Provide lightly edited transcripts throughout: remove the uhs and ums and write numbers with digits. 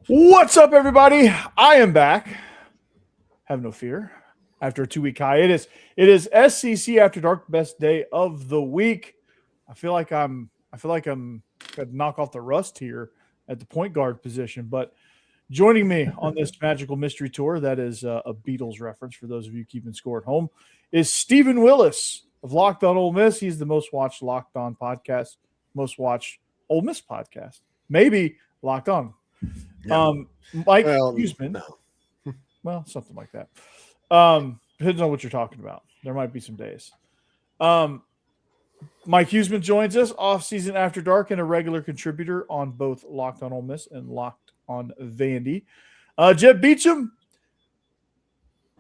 What's up, everybody? I am back. Have no fear. After a 2-week hiatus, it is SEC After Dark, best day of the week. I feel like I'm gonna knock off the rust here at the point guard position. But joining me on this magical mystery tour, that is a Beatles reference for those of you keeping score at home, is Stephen Willis of Locked On Ole Miss. He's the most watched Locked On podcast, most watched Ole Miss podcast, maybe Locked On. Yeah. Mike Huseman. No. Well, something like that. Depends on what you're talking about. There might be some days. Mike Huseman joins us, off-season After Dark, and a regular contributor on both Locked On Ole Miss and Locked On Vandy. Jeb Beecham,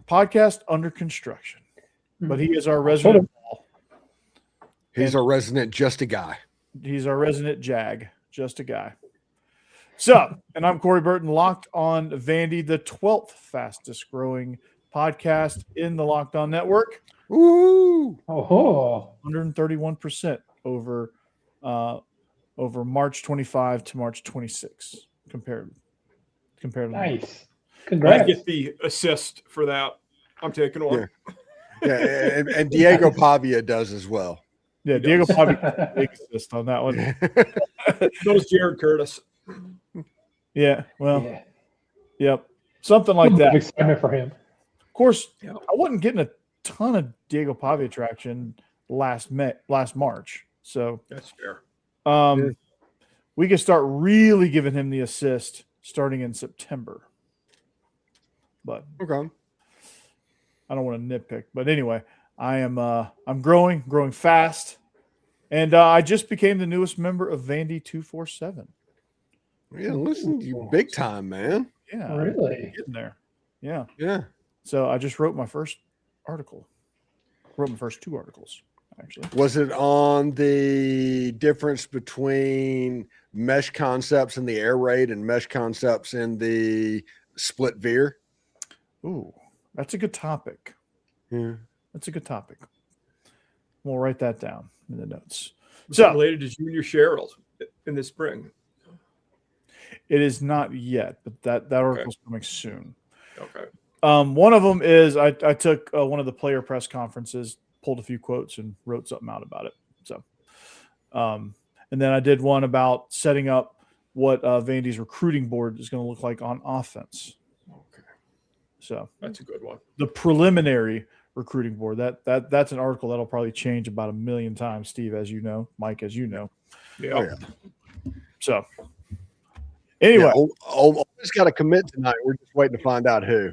podcast under construction, but he is our resident. He's our resident just a guy. He's our resident Jag, just a guy. So, and I'm Corey Burton, Locked On Vandy, the 12th fastest growing podcast in the Locked On Network. Ooh, 131% over March 25 to March 26 compared to nice. Congrats. I get the assist for that. I'm taking one. Yeah, and Diego Pavia does as well. Yeah, Diego Pavia big assist on that one. So does Jared Curtis. Yeah, well, yep, something like that. Excitement for him. Of course, I wasn't getting a ton of Diego Pavia traction last March, so that's fair. We can start really giving him the assist starting in September. But okay, I don't want to nitpick, but anyway, I'm growing fast, and I just became the newest member of Vandy 247. Yeah, listen to you big time, man. Yeah, really getting there. Yeah. So I just wrote my first article. Wrote my first 2 articles, actually. Was it on the difference between mesh concepts in the air raid and mesh concepts in the split veer? Ooh, that's a good topic. Yeah, that's a good topic. We'll write that down in the notes. So related to Junior Cheryl in the spring. It is not yet, but that article's coming soon. Okay. One of them is I took one of the player press conferences, pulled a few quotes, and wrote something out about it. So, and then I did one about setting up what Vandy's recruiting board is going to look like on offense. Okay. So that's a good one. The preliminary recruiting board. That's an article that'll probably change about 1 million times, Steve, as you know, Mike, as you know. Yeah. So. Anyway, Old's got to commit tonight. We're just waiting to find out who.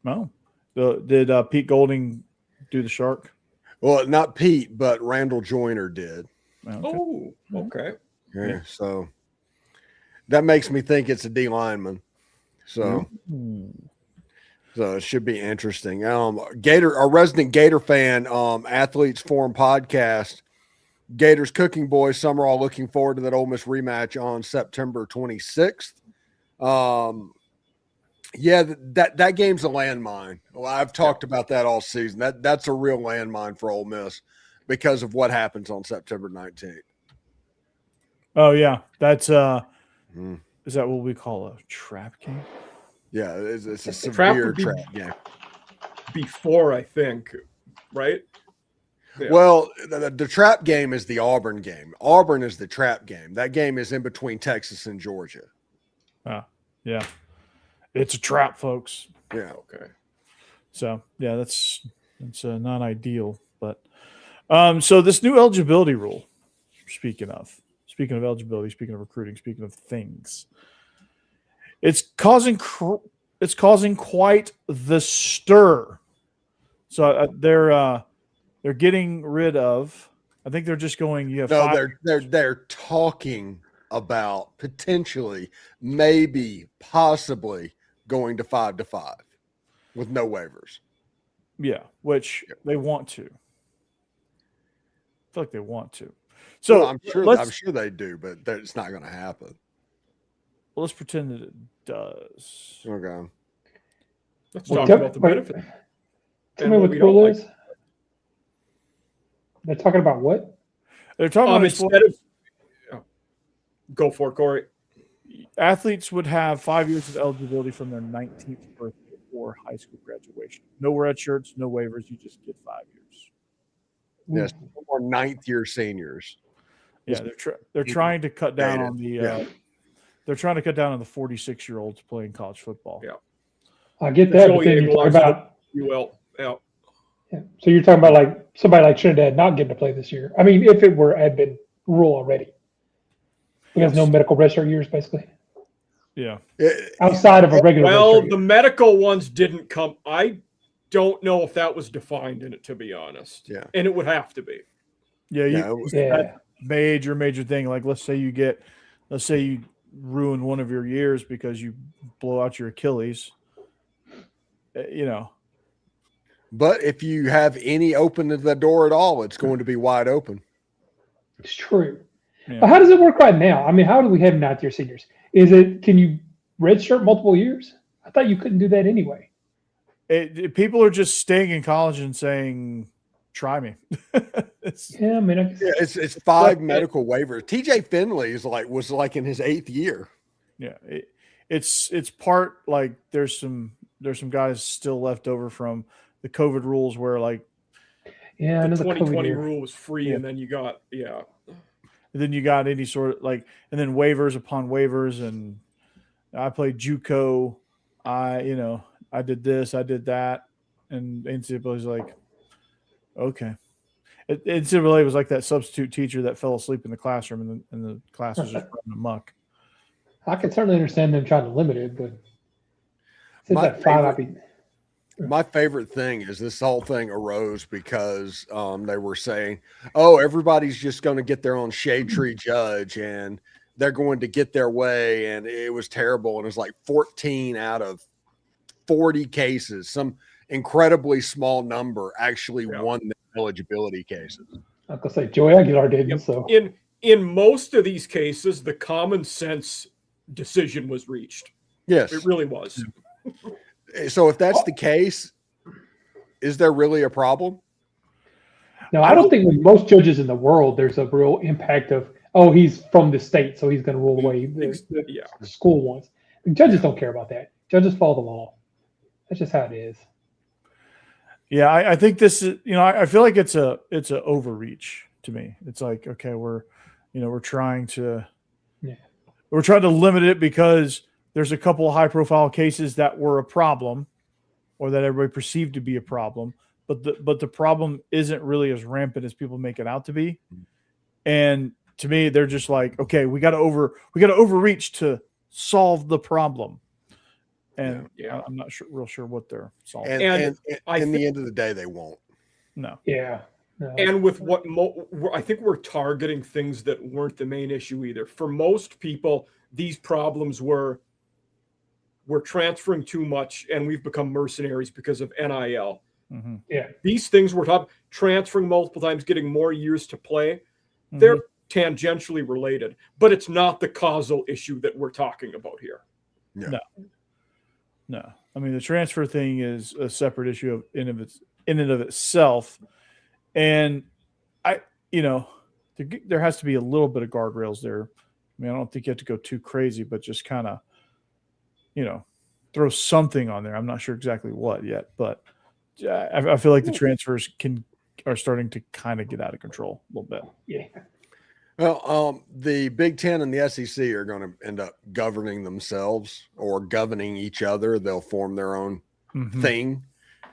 No, did Pete Golding do the Shark? Well, not Pete, but Randall Joyner did. Okay. Oh, okay. Yeah, so that makes me think it's a D lineman. So, so it should be interesting. Our resident Gator fan, Athletes Forum podcast. Gators Cooking Boys, some are all looking forward to that Ole Miss rematch on September 26th. That game's a landmine. Well, I've talked about that all season. That's a real landmine for Ole Miss because of what happens on September 19th. Oh yeah, that's is that what we call a trap game? Yeah, it's a severe trap game. Before, I think, right? Yeah. Well, the trap game is the Auburn game. Auburn is the trap game. That game is in between Texas and Georgia. Yeah. It's a trap, folks. Yeah. Okay. So, yeah, that's not ideal. But so this new eligibility rule, speaking of eligibility, speaking of recruiting, speaking of things, it's causing quite the stir. So they're getting rid of. I think they're just going. You have they're talking about potentially, maybe, possibly going to 5-5 with no waivers. Yeah, which they want to. I feel like they want to. So Well, I'm sure they do, but it's not going to happen. Let's pretend that it does. Okay. Let's Well, talk about the benefit. Tell me what the rule is. They're talking about what? They're talking about Instead of go for it, Corey. Athletes would have 5 years of eligibility from their 19th birthday or high school graduation. No red shirts, no waivers. You just get 5 years. Yes, or 9th-year seniors. Yeah, they're trying to cut down on the. They're trying to cut down on the 46-year-olds playing college football. Yeah, I get that, but then you're talking about you will. Yeah. So you're talking about like somebody like Trinidad not getting to play this year. I mean, if it had been rule already, because no medical redshirt years, basically. Yeah. Outside of a regular. Well, the medical ones didn't come. I don't know if that was defined in it, to be honest. Yeah, and it would have to be. Yeah, that major thing. Like, let's say you ruin one of your years because you blow out your Achilles. But if you have any open to the door at all, it's going to be wide open. It's true. Yeah. But how does it work right now? I mean, how do we have 9th-year seniors? Can you redshirt multiple years? I thought you couldn't do that anyway. People are just staying in college and saying, "Try me." It's 5 medical waivers. TJ Finley was in his 8th year. Yeah, it's part like there's some guys still left over from the COVID rules where the 2020 rule was free, and then you got then you got any sort of and then waivers upon waivers, and I played JUCO. I did this, I did that, and NCAA was like, okay. NCAA was like that substitute teacher that fell asleep in the classroom, and the class was just running amok. I can certainly understand them trying to limit it, but my favorite thing is this whole thing arose because they were saying, "Oh, everybody's just going to get their own shade tree judge, and they're going to get their way," and it was terrible. And it was like 14 out of 40 cases, some incredibly small number, actually won the eligibility cases. I was going to say Joey Aguilar didn't. Yep. So in most of these cases, the common sense decision was reached. Yes, it really was. So if that's the case, is there really a problem? No, I don't think with most judges in the world, there's a real impact of, he's from the state, so he's going to rule the way the school wants. The judges don't care about that. Judges follow the law. That's just how it is. Yeah, I think this is, I feel like it's a overreach to me. It's like, okay, we're trying to limit it because there's a couple of high profile cases that were a problem or that everybody perceived to be a problem, but the problem isn't really as rampant as people make it out to be. And to me, they're just like, okay, we got to overreach to solve the problem. And I'm not real sure what they're solving. And in the end of the day, they won't. No. Yeah. No. And with what I think we're targeting things that weren't the main issue either. For most people, these problems we're transferring too much, and we've become mercenaries because of NIL. Mm-hmm. Yeah. These things we're transferring multiple times, getting more years to play. They're tangentially related, but it's not the causal issue that we're talking about here. No. I mean, the transfer thing is a separate issue in and of itself. And there has to be a little bit of guardrails there. I mean, I don't think you have to go too crazy, but just kind of, throw something on there. I'm not sure exactly what yet, but I feel like the transfers are starting to kind of get out of control a little bit. Yeah. Well, the Big Ten and the SEC are going to end up governing themselves or governing each other. They'll form their own thing,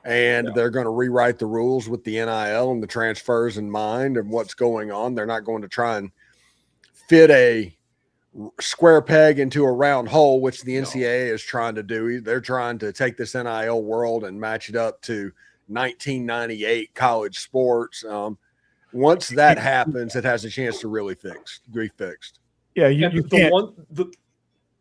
and they're going to rewrite the rules with the NIL and the transfers in mind and what's going on. They're not going to try and fit a square peg into a round hole, which the NCAA is trying to do. They're trying to take this NIL world and match it up to 1998 college sports. Once that happens, it has a chance to really be fixed. Yeah, you And can't.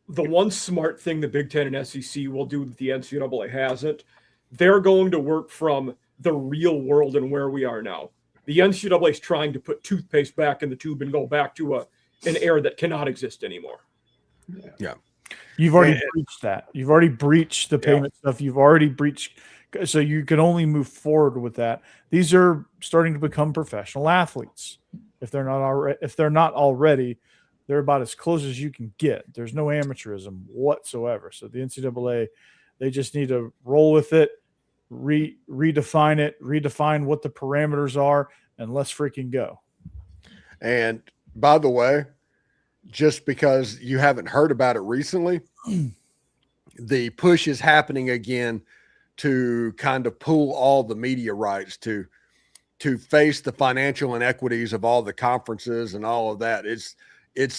The one smart thing the Big Ten and SEC will do that the NCAA hasn't, they're going to work from the real world and where we are now. The NCAA is trying to put toothpaste back in the tube and go back to an era that cannot exist anymore. Yeah. You've already breached that. You've already breached the payment stuff. You've already breached. So you can only move forward with that. These are starting to become professional athletes. If they're not already, they're about as close as you can get. There's no amateurism whatsoever. So the NCAA, they just need to roll with it, redefine it, redefine what the parameters are, and let's freaking go. And by the way, just because you haven't heard about it recently, the push is happening again to kind of pool all the media rights to face the financial inequities of all the conferences and all of that. It's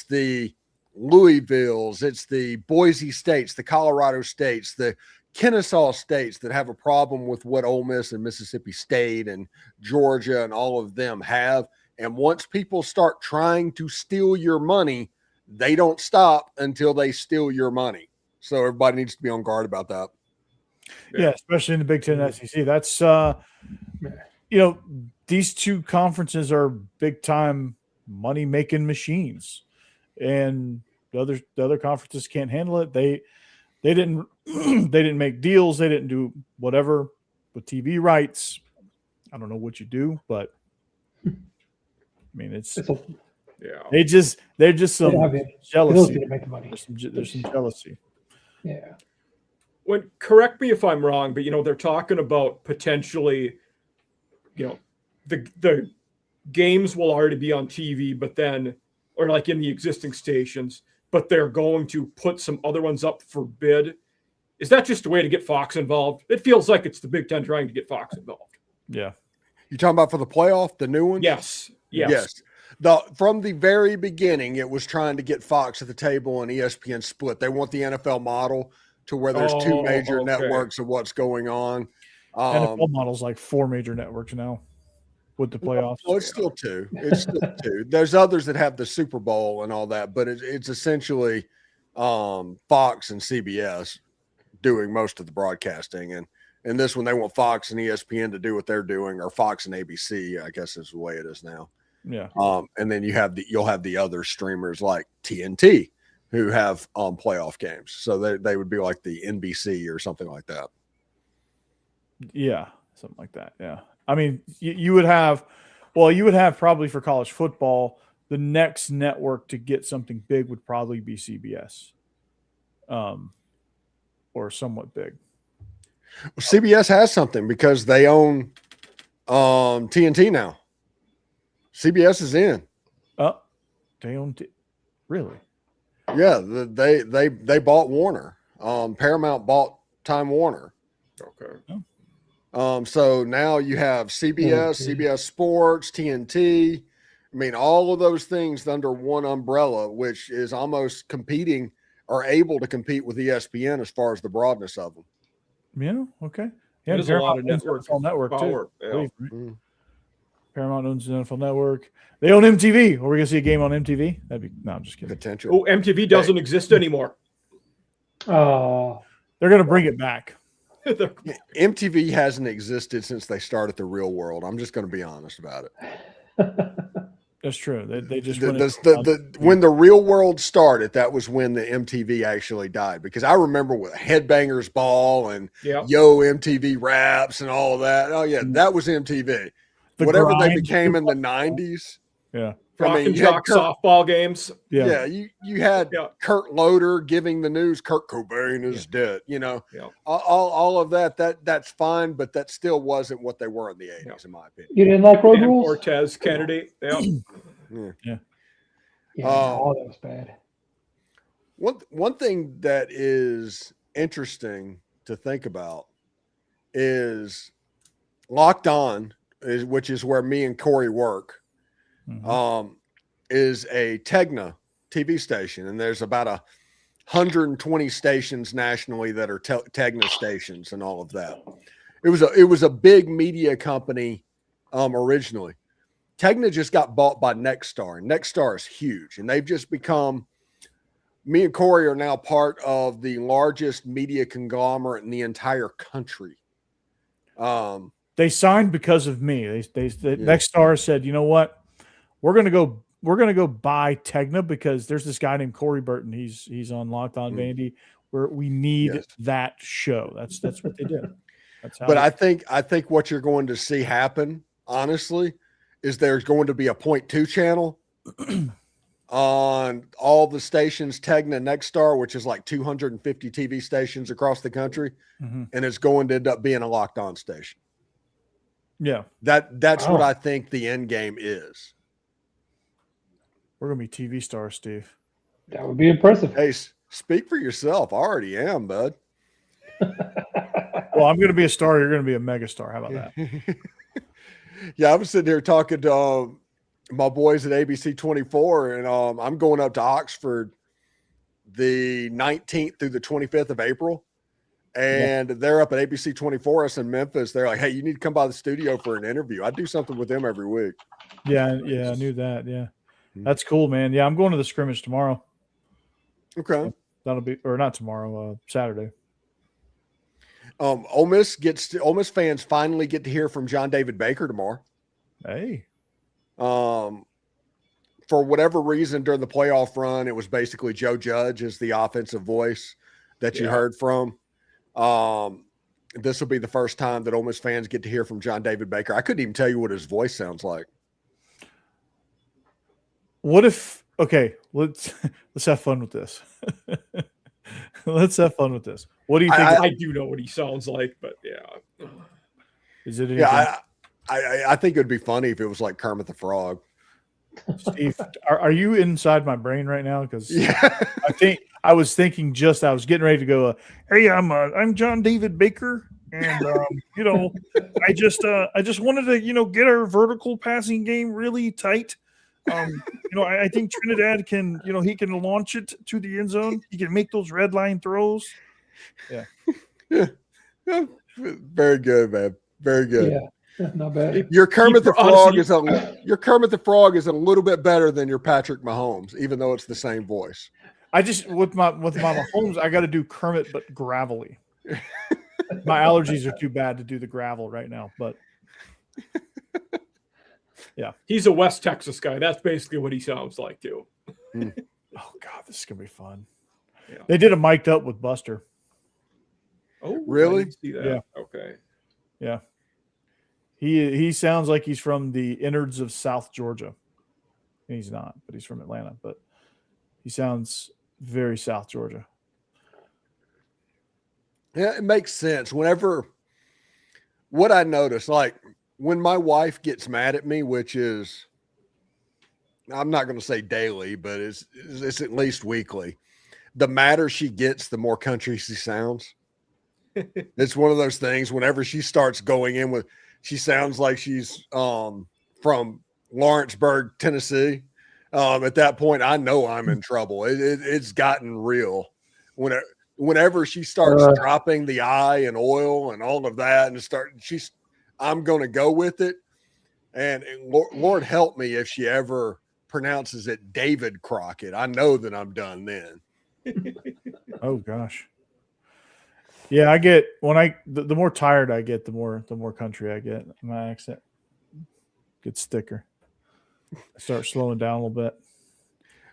the Louisvilles, it's the Boise States, the Colorado States, the Kennesaw States that have a problem with what Ole Miss and Mississippi State and Georgia and all of them have. And once people start trying to steal your money, they don't stop until they steal your money. So everybody needs to be on guard about that. Yeah, especially in the Big Ten and SEC. That's these two conferences are big time money making machines, and the other conferences can't handle it. They didn't they didn't make deals. They didn't do whatever with TV rights. I don't know what you do, but I mean they're just some jealousy. There's some jealousy. Yeah. Correct me if I'm wrong, but they're talking about potentially, the games will already be on TV, but then, or like in the existing stations, but they're going to put some other ones up for bid. Is that just a way to get Fox involved? It feels like it's the Big Ten trying to get Fox involved. Yeah. You talking about for the playoff, the new one? Yes. From the very beginning, it was trying to get Fox at the table and ESPN split. They want the NFL model to where there's two major networks of what's going on. NFL model's like 4 major networks now with the playoffs. Well, it's still two. It's still two. There's others that have the Super Bowl and all that, but it's essentially Fox and CBS doing most of the broadcasting. And this one, they want Fox and ESPN to do what they're doing, or Fox and ABC, I guess is the way it is now. Yeah. And then you'll have the other streamers like TNT who have playoff games. So they would be like the NBC or something like that. Yeah, something like that. Yeah. I mean, you would have probably for college football, the next network to get something big would probably be CBS. Or somewhat big. Well, CBS has something because they own TNT now. CBS is in. Oh, they own really? Yeah, they bought Warner. Paramount bought Time Warner. Okay. So now you have CBS, CBS Sports, TNT. I mean, all of those things under one umbrella, which is almost competing or able to compete with ESPN as far as the broadness of them. Yeah. Okay. Yeah, there's a lot of network too. Yeah. Paramount owns the NFL Network. They own MTV. Are we gonna see a game on MTV? I'm just kidding. Potential. Oh, MTV doesn't exist anymore. They're gonna bring it back. MTV hasn't existed since they started The Real World. I'm just going to be honest about it. That's true. They just when The Real World started, that was when the MTV actually died. Because I remember with Headbangers Ball and Yo MTV Raps and all of that. Oh yeah, that was MTV. Whatever they became in the 90s. Yeah. Rock and Jock softball games. Yeah, you had Kurt Loder giving the news Kurt Cobain is dead. All of that's fine, but that still wasn't what they were in the 80s, in my opinion. You didn't like Road Rules? Cortez Kennedy. Yeah, that was bad. One thing that is interesting to think about is Locked On, which is where me and Corey work. Is a Tegna TV station, and there's about 120 stations nationally that are Tegna stations and all of that. It was a big media company originally, Tegna just got bought by Nexstar, and Nexstar is huge, and they've just become. Me and Corey are now part of the largest media conglomerate in the entire country. They signed because of me. Nexstar said, you know what, we're gonna go buy Tegna because there's this guy named Corey Burton. He's on Locked On Vandy. We need that show. That's what they did. That's how. But I think what you're going to see happen, honestly, is there's going to be a .2 channel on all the stations, Tegna, Nexstar, which is like 250 TV stations across the country, and it's going to end up being a Locked On station. Yeah, that's what I think the end game is. We're gonna be TV stars, Steve. That would be impressive. Hey, speak for yourself. I already am, bud. Well, I'm gonna be a star. You're gonna be a mega star. How about that? Yeah, I was sitting here talking to my boys at ABC 24, and I'm going up to Oxford the 19th through the 25th of April. And they're up at ABC 24, us in Memphis. They're like, hey, you need to come by the studio for an interview. I do something with them every week. Yeah, I knew that. Yeah. That's cool, man. Yeah, I'm going to the scrimmage tomorrow. Okay. So that'll be, or not tomorrow, Saturday. Ole Miss fans finally get to hear from John David Baker tomorrow. Hey. For whatever reason during the playoff run, it was basically Joe Judge as the offensive voice that you heard from. This will be the first time that Ole Miss fans get to hear from John David Baker. I couldn't even tell you what his voice sounds like. What if? Okay, let's have fun with this. Let's have fun with this. What do you think? I do know what he sounds like, but yeah. Is it? Anything? Yeah, I think it would be funny if it was like Kermit the Frog. Steve, are you inside my brain right now? Because I was thinking I was getting ready to go. Hey, I'm John David Baker, and I just wanted to get our vertical passing game really tight. I think Trinidad can he can launch it to the end zone. He can make those red line throws. Yeah. Very good, man. Very good. Yeah, not bad. Your Kermit the Frog is a little bit better than your Patrick Mahomes, even though it's the same voice. I just with my Mahomes, I got to do Kermit but gravelly. My allergies are too bad to do the gravel right now, but yeah, he's a West Texas guy. That's basically what he sounds like too. Oh God, this is gonna be fun. Yeah. They did a mic'd up with Buster. Oh, really? I didn't see that. Yeah. Okay. Yeah. He sounds like he's from the innards of South Georgia. He's not, but he's from Atlanta. But he sounds very South Georgia. Yeah, it makes sense. What I notice, like when my wife gets mad at me, which is, I'm not going to say daily, but it's at least weekly. The madder she gets, the more country she sounds. It's one of those things. Whenever she starts going in with, she sounds like she's from Lawrenceburg, Tennessee. At that point, I know I'm in trouble. It's gotten real. Whenever she starts dropping the I and oil and all of that, and I'm going to go with it. And Lord help me if she ever pronounces it David Crockett. I know that I'm done then. Oh gosh. Yeah, I get the more tired I get, the more country I get. My accent gets thicker. I start slowing down a little bit.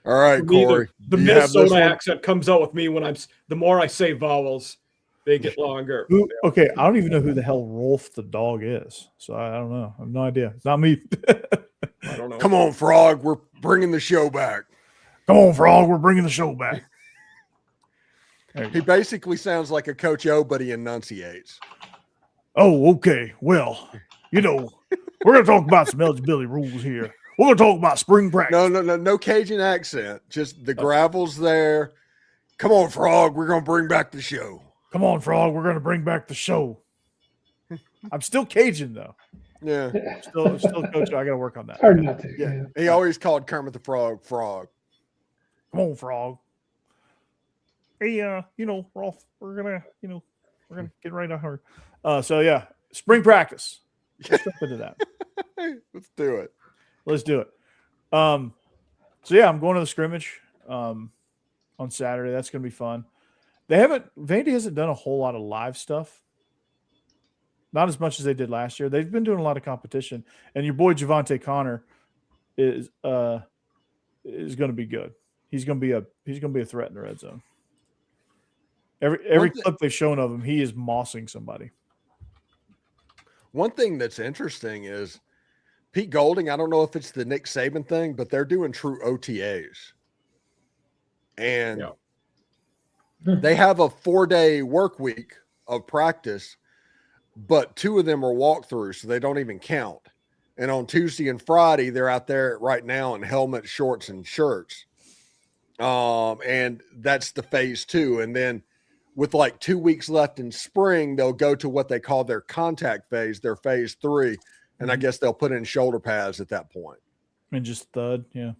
All right, Corey. The Minnesota accent comes out with me when the more I say vowels, they get longer. Okay, I don't even know who the hell Rolf the dog is. So I don't know. I have no idea. It's not me. I don't know. Come on, Frog. We're bringing the show back. Come on, Frog. We're bringing the show back. He basically sounds like a Coach O, but he enunciates. Oh, okay. Well, we're going to talk about some eligibility rules here. We're going to talk about spring practice. No Cajun accent. Just the gravel's there. Come on, Frog. We're going to bring back the show. Come on, Frog. We're going to bring back the show. I'm still Cajun, though. Yeah. Still Coach O. I got to work on that. Hard not to. Yeah. He always called Kermit the Frog, Frog. Come on, Frog. Hey, Rolf, we're gonna get right on her. So yeah, spring practice. Let's jump into that. Let's do it. Let's do it. So yeah, I'm going to the scrimmage on Saturday. That's going to be fun. Vandy hasn't done a whole lot of live stuff. Not as much as they did last year. They've been doing a lot of competition, and your boy Javante Connor is going to be good. He's going to be a threat in the red zone. Every clip they've shown of him, he is mossing somebody. One thing that's interesting is Pete Golding. I don't know if it's the Nick Saban thing, but they're doing true OTAs, and they have a 4-day work week of practice, but 2 of them are walkthroughs, so they don't even count. And on Tuesday and Friday, they're out there right now in helmets, shorts, and shirts. And that's the phase 2. And then with like 2 weeks left in spring, they'll go to what they call their contact phase, their phase 3. And I guess they'll put in shoulder pads at that point. And just thud, yeah.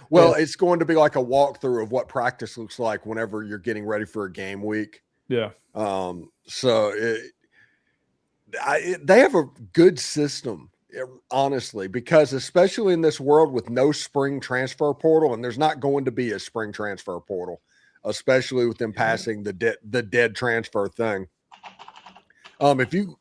Well, it's going to be like a walkthrough of what practice looks like whenever you're getting ready for a game week. Yeah. So they have a good system, honestly, because especially in this world with no spring transfer portal, and there's not going to be a spring transfer portal, especially with them passing the dead transfer thing. If you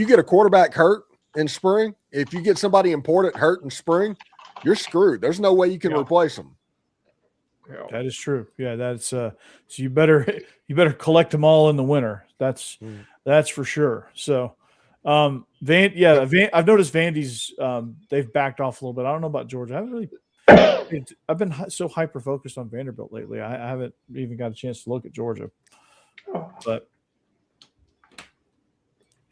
get a quarterback hurt in spring, if you get somebody important hurt in spring, you're screwed. There's no way you can replace them. That is true. Yeah, that's so you better collect them all in the winter. That's for sure. So I've noticed Vandy's they've backed off a little bit. I don't know about Georgia. I've been so hyper focused on Vanderbilt lately. I haven't even got a chance to look at Georgia. But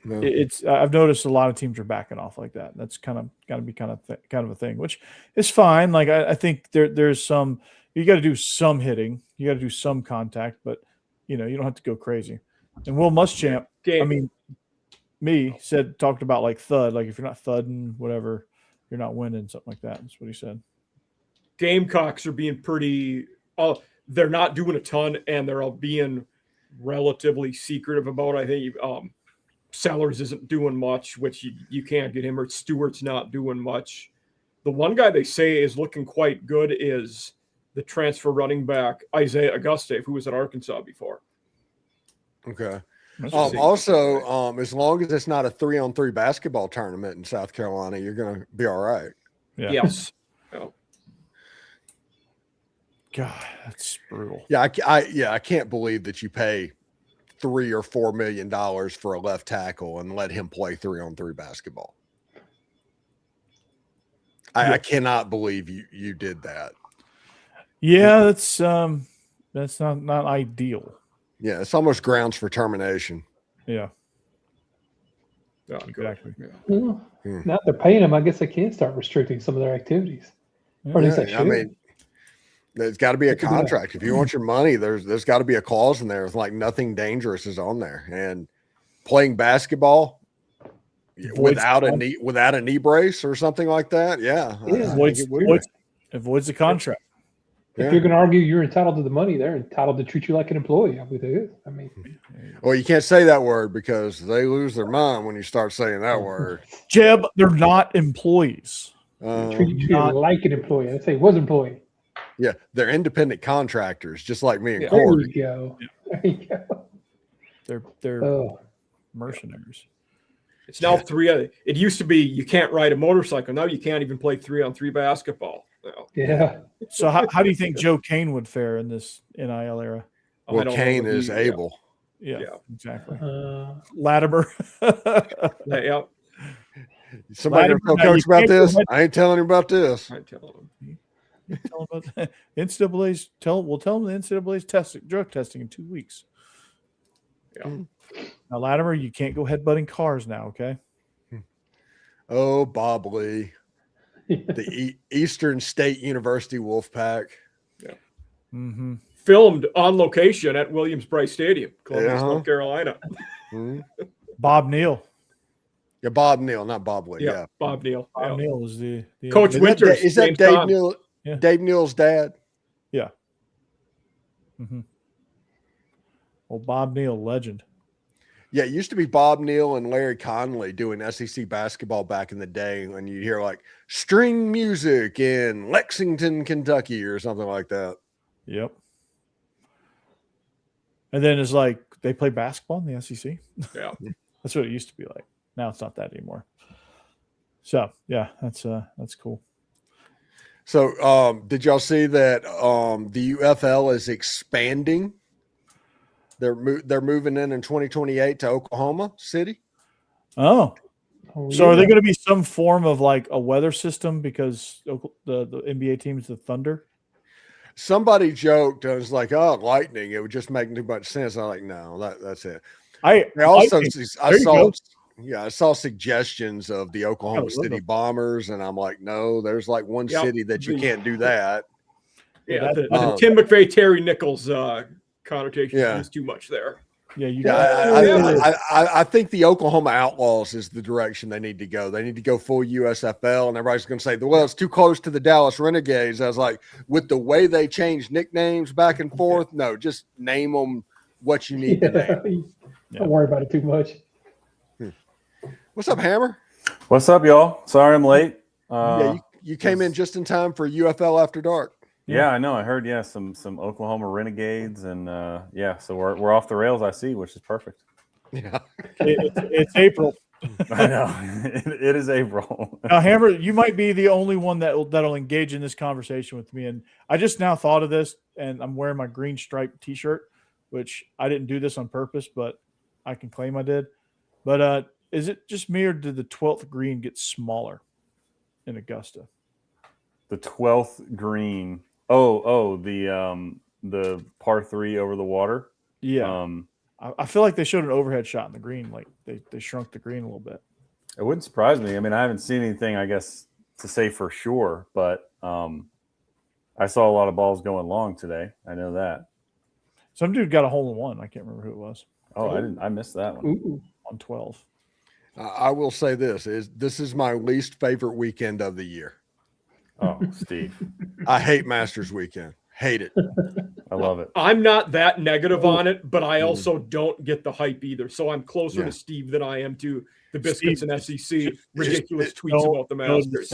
I've noticed a lot of teams are backing off like that. That's kind of got to be kind of a thing, which is fine. Like I think there's some, you got to do some hitting, you got to do some contact, but you don't have to go crazy. And Will Muschamp, talked about like thud, like if you're not thudding, whatever, you're not winning, something like that. That's what he said. Gamecocks are being pretty. They're not doing a ton, and they're all being relatively secretive about. I think Sellers isn't doing much, which you can't get him, or Stewart's not doing much. The one guy they say is looking quite good is the transfer running back Isaiah Auguste, who was at Arkansas before. Okay. Also, as long as it's not a 3-on-3 basketball tournament in South Carolina, you're going to be all right. Yeah. Yes. God, that's brutal. Yeah, I can't believe that you pay $3 or $4 million for a left tackle and let him play 3-on-3 basketball. I cannot believe you did that. Yeah, that's not ideal. Yeah, it's almost grounds for termination. Yeah. Exactly. Yeah. Well, now they're paying them, I guess they can start restricting some of their activities. Or at least they should. I mean, there's got to be a contract. If you want your money, there's got to be a clause in there. It's like nothing dangerous is on there. And playing basketball without a knee brace or something like that, avoids the contract. If you're going to argue you're entitled to the money, they're entitled to treat you like an employee. I mean, well, you can't say that word because they lose their mind when you start saying that word. Jeb, they're not employees. Treat you like an employee. I say was employee. Yeah, they're independent contractors, just like me and Corey. There you go. They're mercenaries. It's now 3. It used to be you can't ride a motorcycle. Now you can't even play 3-on-3 basketball. Yeah. So how do you think Joe Kane would fare in this NIL era? Well, Kane is able. Yeah, exactly. Latimer. Yeah. Somebody tell Coach about this? I ain't telling him about this. I tell him. Tell him about that. NCAA's we'll tell him the NCAA's drug testing in 2 weeks. Yeah. Hmm. Now, Latimer, you can't go headbutting cars now, okay? Oh, Bob Lee. The Eastern State University Wolfpack. Yeah. Mm-hmm. Filmed on location at Williams-Brice Stadium, Columbus, North Carolina. Mm-hmm. Bob Neal. Yeah, Bob Neal, not Bob Lee. Yeah. Bob Neal. Bob Neal is the Coach Winters. Is that Dave Neal? Yeah. Dave Neal's dad? Yeah. Mm-hmm. Well, Bob Neal, legend. Yeah, it used to be Bob Neal and Larry Connolly doing SEC basketball back in the day when you hear like string music in Lexington, Kentucky or something like that. Yep. And then it's like they play basketball in the SEC. Yeah. That's what it used to be like. Now it's not that anymore. So yeah, that's cool. So did y'all see that the UFL is expanding? They're moving in 2028 to Oklahoma City. Oh, Oh, so are they yeah. going to be some form of like a weather system because the NBA team's the Thunder? Somebody joked, I was like, "Oh, lightning! It would just make too much sense." I'm like, "No, that's it." I also lightning. I There you saw go. I saw suggestions of the Oklahoma love City them. Bombers, and I'm like, "No, there's like one Yep. city that you can't do that." Yeah, the that's- Tim McVeigh, Terry Nichols connotation Yeah. is too much there. Yeah, you Yeah, I think the Oklahoma Outlaws is the direction they need to go. They need to go full USFL, and everybody's going to say, "Well, it's too close to the Dallas Renegades." I was like, with the way they change nicknames back and forth, no, just name them what you need to name. Don't worry about it too much. What's up, Hammer? What's up, y'all? Sorry I'm late. Yeah, you came in just in time for UFL After Dark. Yeah, I know. I heard, some Oklahoma Renegades, and so we're off the rails. I see, which is perfect. Yeah, it's April. I know it is April. Now, Hammer, you might be the only one that'll engage in this conversation with me. And I just now thought of this, and I'm wearing my green striped T-shirt, which I didn't do this on purpose, but I can claim I did. But is it just me, or did the 12th green get smaller in Augusta? The 12th green. Oh, the par 3 over the water. Yeah. I feel like they showed an overhead shot in the green, like they shrunk the green a little bit. It wouldn't surprise me. I mean, I haven't seen anything, I guess, to say for sure, but I saw a lot of balls going long today. I know that. Some dude got a hole in one. I can't remember who it was. Oh, I missed that one. Ooh. On 12. I will say this is my least favorite weekend of the year. Oh, Steve, I hate Masters weekend. Hate it. I love it. I'm not that negative on it, but I also don't get the hype either. So I'm closer to Steve than I am to the Biscuits and SEC ridiculous tweets about the Masters.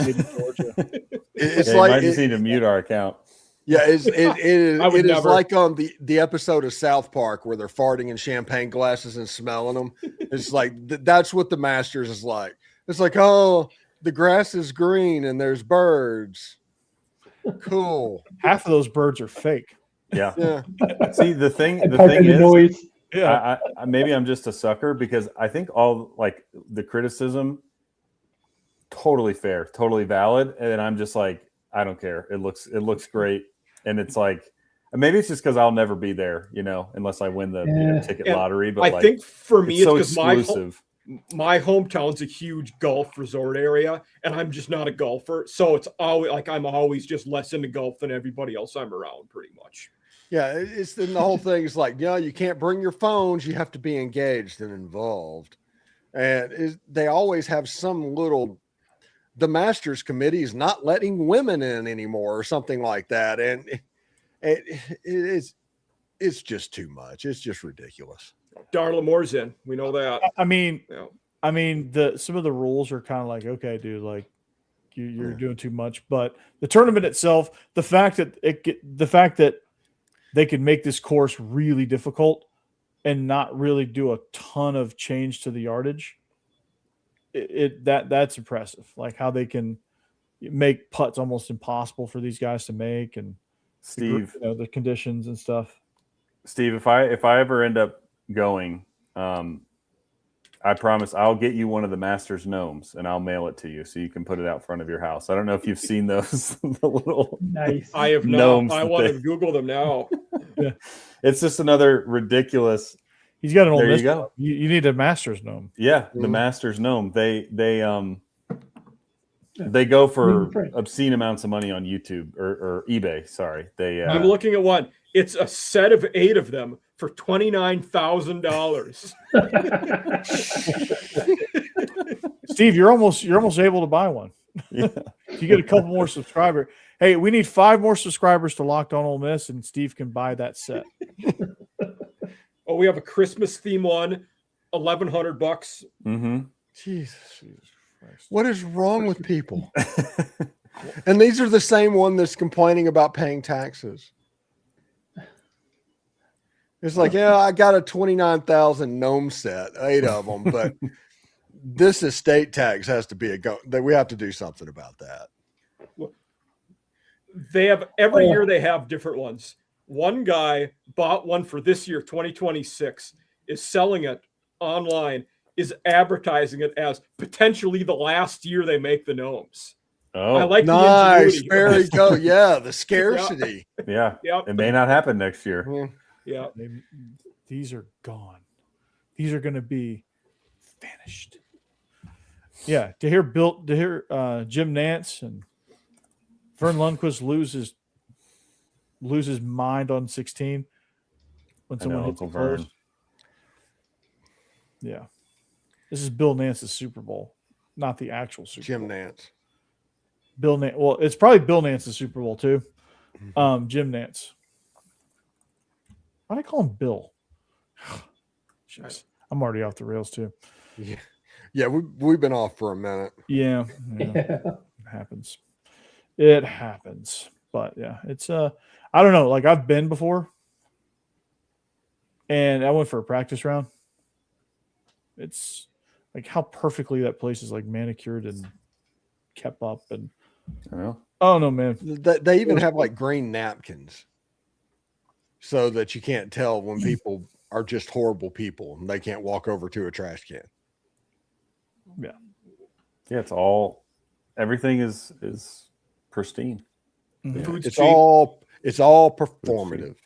It's You like might just need to mute our account. Yeah, it is never. like on the episode of South Park where they're farting in champagne glasses and smelling them. It's like that's what the Masters is like. It's like, oh, the grass is green and there's birds. Cool. Half of those birds are fake. Yeah. Yeah. See, the thing The is, noise. Yeah. I maybe I'm just a sucker because I think all like the criticism totally fair, totally valid, and I'm just like, I don't care. It looks great, and it's like maybe it's just because I'll never be there, unless I win the ticket lottery. But I think for me, it's so because exclusive. my hometown's a huge golf resort area, and I'm just not a golfer, so it's always like I'm always just less into golf than everybody else I'm around, pretty much. Yeah, it's the whole thing is like, you can't bring your phones. You have to be engaged and involved. And they always have some little, the Masters committee is not letting women in anymore or something like that. And it's just too much. It's just ridiculous. Darla Moore's in. We know that. I mean, some of the rules are kind of like, okay, dude, like you're doing too much. But the tournament itself, the fact that they could make this course really difficult and not really do a ton of change to the yardage, that's impressive. Like how they can make putts almost impossible for these guys to make, and Steve, the conditions and stuff. Steve, if I ever end up going, I promise I'll get you one of the Masters gnomes and I'll mail it to you so you can put it out front of your house. I don't know if you've seen those the little Nice. I have gnomes not. I want to Google them now. It's just another ridiculous. He's got an old. There you go. You need a Masters gnome. Yeah, the Masters gnome. They go for obscene amounts of money on YouTube or eBay. Sorry, I'm looking at one. It's a set of 8 of them for $29,000. Steve, you're almost able to buy one. Yeah. If you get a couple more subscribers. Hey, we need 5 more subscribers to Locked On Ole Miss, and Steve can buy that set. Oh, we have a Christmas theme one. $1,100. Mm-hmm. Jesus. Christ. What is wrong with people? And these are the same one that's complaining about paying taxes. It's like, yeah, I got a 29,000 gnome set, 8 of them, but this estate tax has to be that we have to do something about that. They have every year they have different ones. One guy bought one for this year, 2026, is selling it online, is advertising it as potentially the last year they make the gnomes. Oh, I like Nice. the There ingenuity. you go. Yeah, the scarcity. yeah. Yep. It may not happen next year. Yeah. Yeah. These are gone. These are going to be vanished. Yeah, to hear Jim Nance and Vern Lundquist lose his mind on 16 when someone hits the Uncle Vern. post. Yeah, this is Bill Nance's Super Bowl, not the actual Super Jim Bowl. Nance. Bill Nance. Well, it's probably Bill Nance's Super Bowl too. Jim Nance. Why do I call him Bill? Jeez, I'm already off the rails too. Yeah. Yeah, we've been off for a minute. Yeah. It happens. It happens. But yeah, it's I don't know. Like I've been before, and I went for a practice round. It's like how perfectly that place is like manicured and kept up, and oh no, man, They even have like green napkins so that you can't tell when people are just horrible people and they can't walk over to a trash can. Yeah, it's everything is pristine. Mhm. Food's It's cheap. all performative.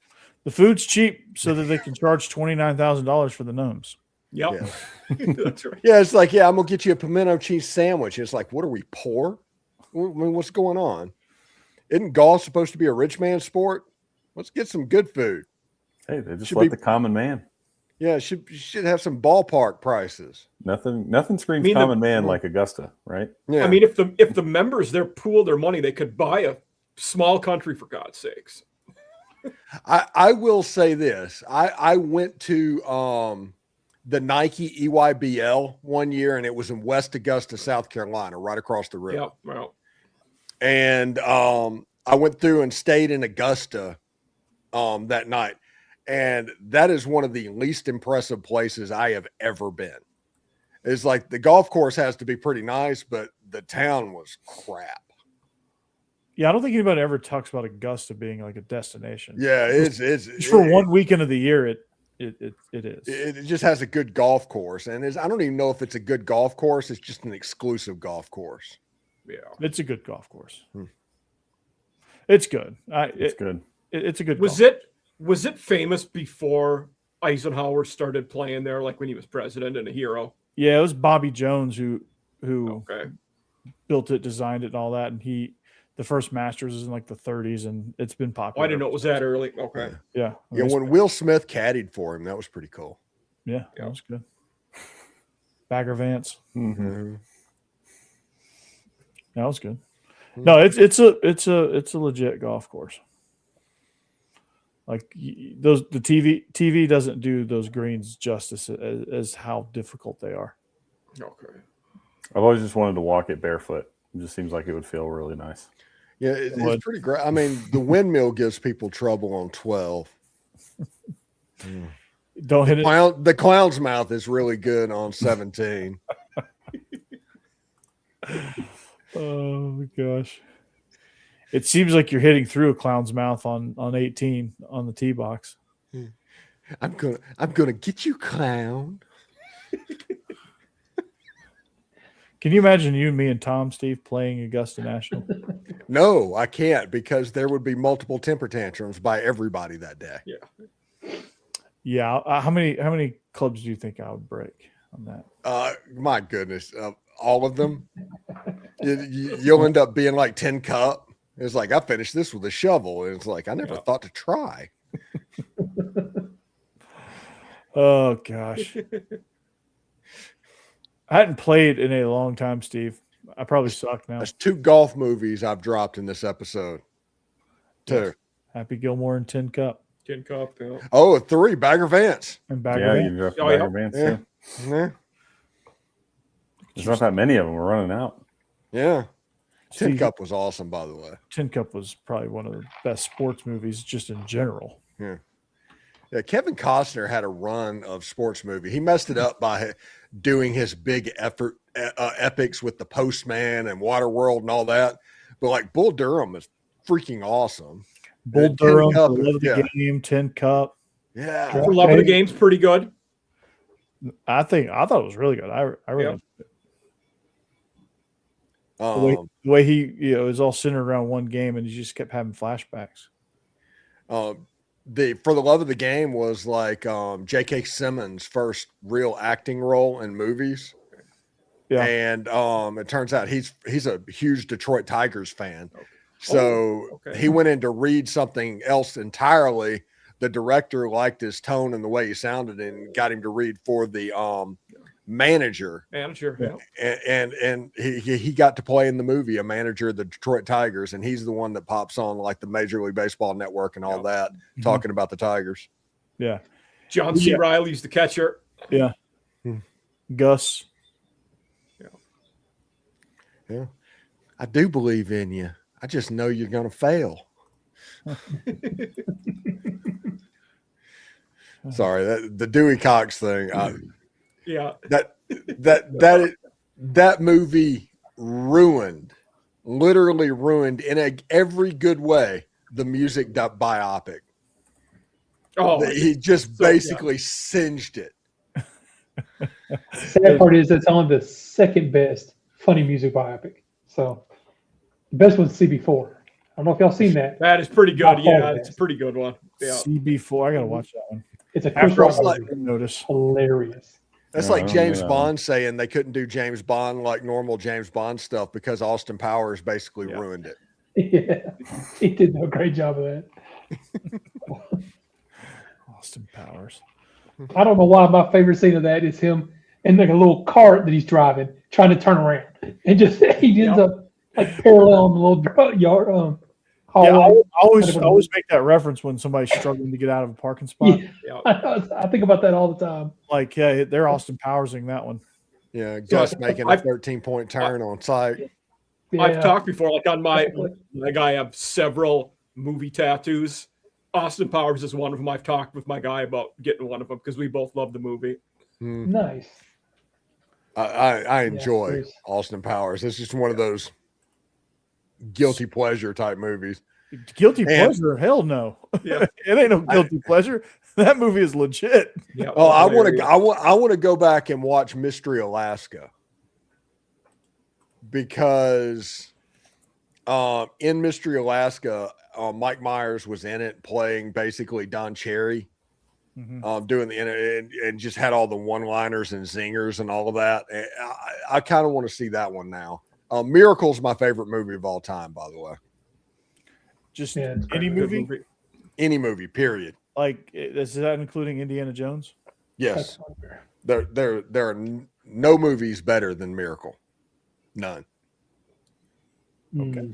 The food's cheap so that they can charge $29,000 for the gnomes. Yep. Yeah. That's right. Yeah, it's like, yeah, I'm gonna get you a pimento cheese sandwich. It's like, what are we, poor? I mean, what's going on? Isn't golf supposed to be a rich man's sport? Let's get some good food. Hey, they just Should let be- the common man. Yeah, should have some ballpark prices. Nothing screams I mean, common man like Augusta, right? Yeah, I mean, if the members there pool their money, they could buy a small country, for God's sakes. I will say this. I went to the Nike EYBL one year, and it was in West Augusta, South Carolina, right across the river. Yeah. Well, And I went through and stayed in Augusta that night. And that is one of the least impressive places I have ever been. It's like the golf course has to be pretty nice, but the town was crap. Yeah, I don't think anybody ever talks about Augusta being like a destination. Yeah, it's Just for one weekend of the year, it is. It just has a good golf course, and I don't even know if it's a good golf course. It's just an exclusive golf course. yeah. It's a good golf course. It's good. It's good. It's a good. Was it famous before Eisenhower started playing there, like when he was president and a hero? Yeah, it was Bobby Jones who Okay. built it, designed it, and all that. And the first Masters is in like the 30s, and it's been Oh, popular. I didn't know it was that early. Okay. Yeah. Yeah, when Will Smith caddied for him, that was pretty cool. Yeah, that was good. Bagger Vance. Mm-hmm. That was good. No, it's a legit golf course. Like the TV doesn't do those greens justice as how difficult they are. Okay. I've always just wanted to walk it barefoot. It just seems like it would feel really nice. Yeah, it's pretty great. I mean, the windmill gives people trouble on 12. Don't hit it. The clown's mouth is really good on 17. Oh gosh. It seems like you're hitting through a clown's mouth on 18 on the tee box. I'm gonna get you, clown. Can you imagine you and me and Tom, Steve, playing Augusta National? No, I can't, because there would be multiple temper tantrums by everybody that day. Yeah. Yeah. How many clubs do you think I would break on that? My goodness, all of them. You'll end up being like 10 cup. It's like, I finished this with a shovel. And it's like, I never thought to try. Oh gosh. I hadn't played in a long time, Steve. I probably suck now. That's 2 golf movies I've dropped in this episode. 2. Yes. Happy Gilmore and Tin Cup. Tin Cup. Yeah. Oh, 3, Bagger Vance. And Bagger Yeah, Vance. you dropped Oh, the yeah. Bagger Vance. Yeah. Yeah. There's not that many of them. We're running out. Yeah. Tin Steve, Cup was awesome, by the way. Tin Cup was probably one of the best sports movies just in general. Yeah. Yeah, Kevin Costner had a run of sports movie. He messed it up by doing his big epics with the Postman and Waterworld and all that. But like Bull Durham is freaking awesome. Bull Tin Durham, Cup, The Love of the yeah. Game, Tin Cup. Yeah. For Love of the Game's pretty good. I thought it was really good. I really the way he it was all centered around one game, and he just kept having flashbacks. The For the Love of the Game was like J.K. Simmons' first real acting role in movies. Yeah. And it turns out he's a huge Detroit Tigers fan. So he went in to read something else entirely. The director liked his tone and the way he sounded and got him to read for the manager. Yeah. And he got to play in the movie a manager of the Detroit Tigers, and he's the one that pops on like the Major League Baseball Network and all that, talking about the Tigers. Yeah. John C. Reilly's the catcher. Yeah. Gus. Yeah. I do believe in you. I just know you're going to fail. Sorry, the Dewey Cox thing. That movie literally ruined in every good way the music biopic. He just basically singed it. Sad part is it's only the second best funny music biopic. So the best one's CB4. I don't know if y'all seen that. That is pretty good. Yeah, it's a pretty good one. Yeah. CB4. I gotta watch that one. It's a Chris Rock notice. Hilarious. That's like James Bond saying they couldn't do James Bond like normal James Bond stuff because Austin Powers basically ruined it. Yeah, he did a great job of that. Austin Powers. I don't know why my favorite scene of that is him in like a little cart that he's driving, trying to turn around, and just he ends up like parallel in the little yard. Yeah, I always make that reference when somebody's struggling to get out of a parking spot. Yeah. I think about that all the time. Like, yeah, they're Austin Powersing that one. Yeah, Gus making a 13-point turn on site. Yeah. I've talked before, like on my guy, I have several movie tattoos. Austin Powers is one of them. I've talked with my guy about getting one of them because we both love the movie. Nice. I enjoy Austin Powers. It's just one of those guilty pleasure type movies. Guilty pleasure? Hell no. Yeah. It ain't no guilty pleasure. That movie is legit. Yeah. Oh, I want to go back and watch Mystery Alaska because in Mystery Alaska, Mike Myers was in it playing basically Don Cherry, doing the and just had all the one-liners and zingers and all of that. And I kind of want to see that one now. Miracle's my favorite movie of all time, by the way. Just any movie? Any movie, period. Like, is that including Indiana Jones? Yes. There are no movies better than Miracle. None. Okay.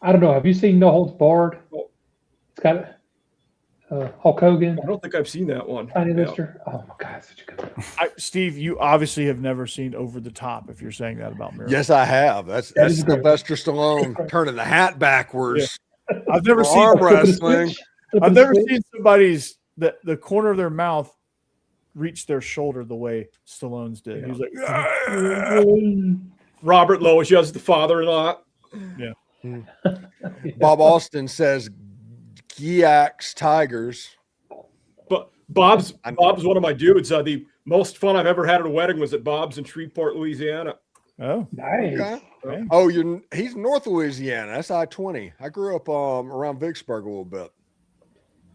I don't know. Have you seen No Holds Barred? It's got Hulk Hogan. I don't think I've seen that one. Tiny Lister. Oh my God, such a good one. Steve, you obviously have never seen Over the Top. If you're saying that about Miracle, yes, I have. That's Sylvester Stallone turning the hat backwards. Yeah. I've never seen arm wrestling. I've never seen somebody's the corner of their mouth reach their shoulder the way Stallone's did. He was like, Robert Lowe is the father-in-law. Yeah. Bob Austin says Giax Tigers. But Bob's one of my dudes. The most fun I've ever had at a wedding was at Bob's in Shreveport, Louisiana. Oh, nice. Okay. Oh, he's North Louisiana. That's I-20. I grew up around Vicksburg a little bit.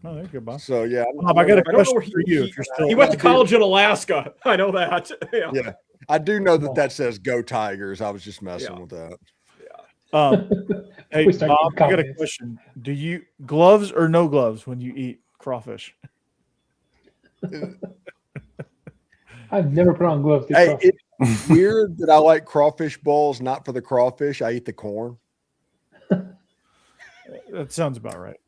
Oh, there you go, Bob. So yeah, Bob, I got a question for you. If you're still, he went to college in Alaska. I know that. Yeah. I do know that says "Go Tigers." I was just messing with that. Hey, Bob, I got a question. Do you gloves or no gloves when you eat crawfish? I've never put on gloves. Hey, it's weird that I like crawfish balls, not for the crawfish. I eat the corn. That sounds about right.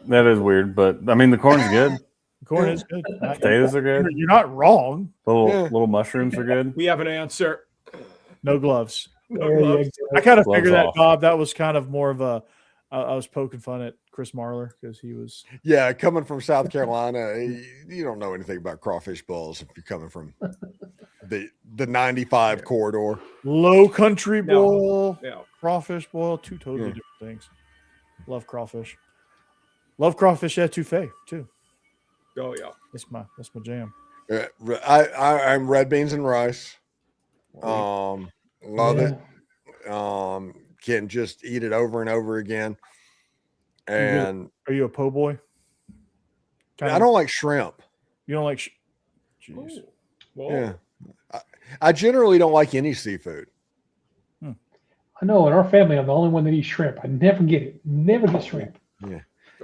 That is weird, but I mean the corn's good. Corn is good. Potatoes are good. You're not wrong. Little mushrooms are good. We have an answer. No gloves. No There you gloves. go. I kind of Gloves figured that, off. Bob. That was kind of more of a. I was poking fun at Chris Marler because he was. Yeah, coming from South Carolina, you don't know anything about crawfish balls if you're coming from the 95 corridor. Low country boil, Yeah. crawfish boil, two totally different things. Love crawfish. Love crawfish etouffee too. Oh yeah. That's my jam. I'm red beans and rice. Love it. Can just eat it over and over again. And Are you a po' boy? I don't like shrimp. You don't like? Jeez. Whoa. Yeah, I generally don't like any seafood. I know in our family, I'm the only one that eats shrimp. I never get it. Never get shrimp. Yeah,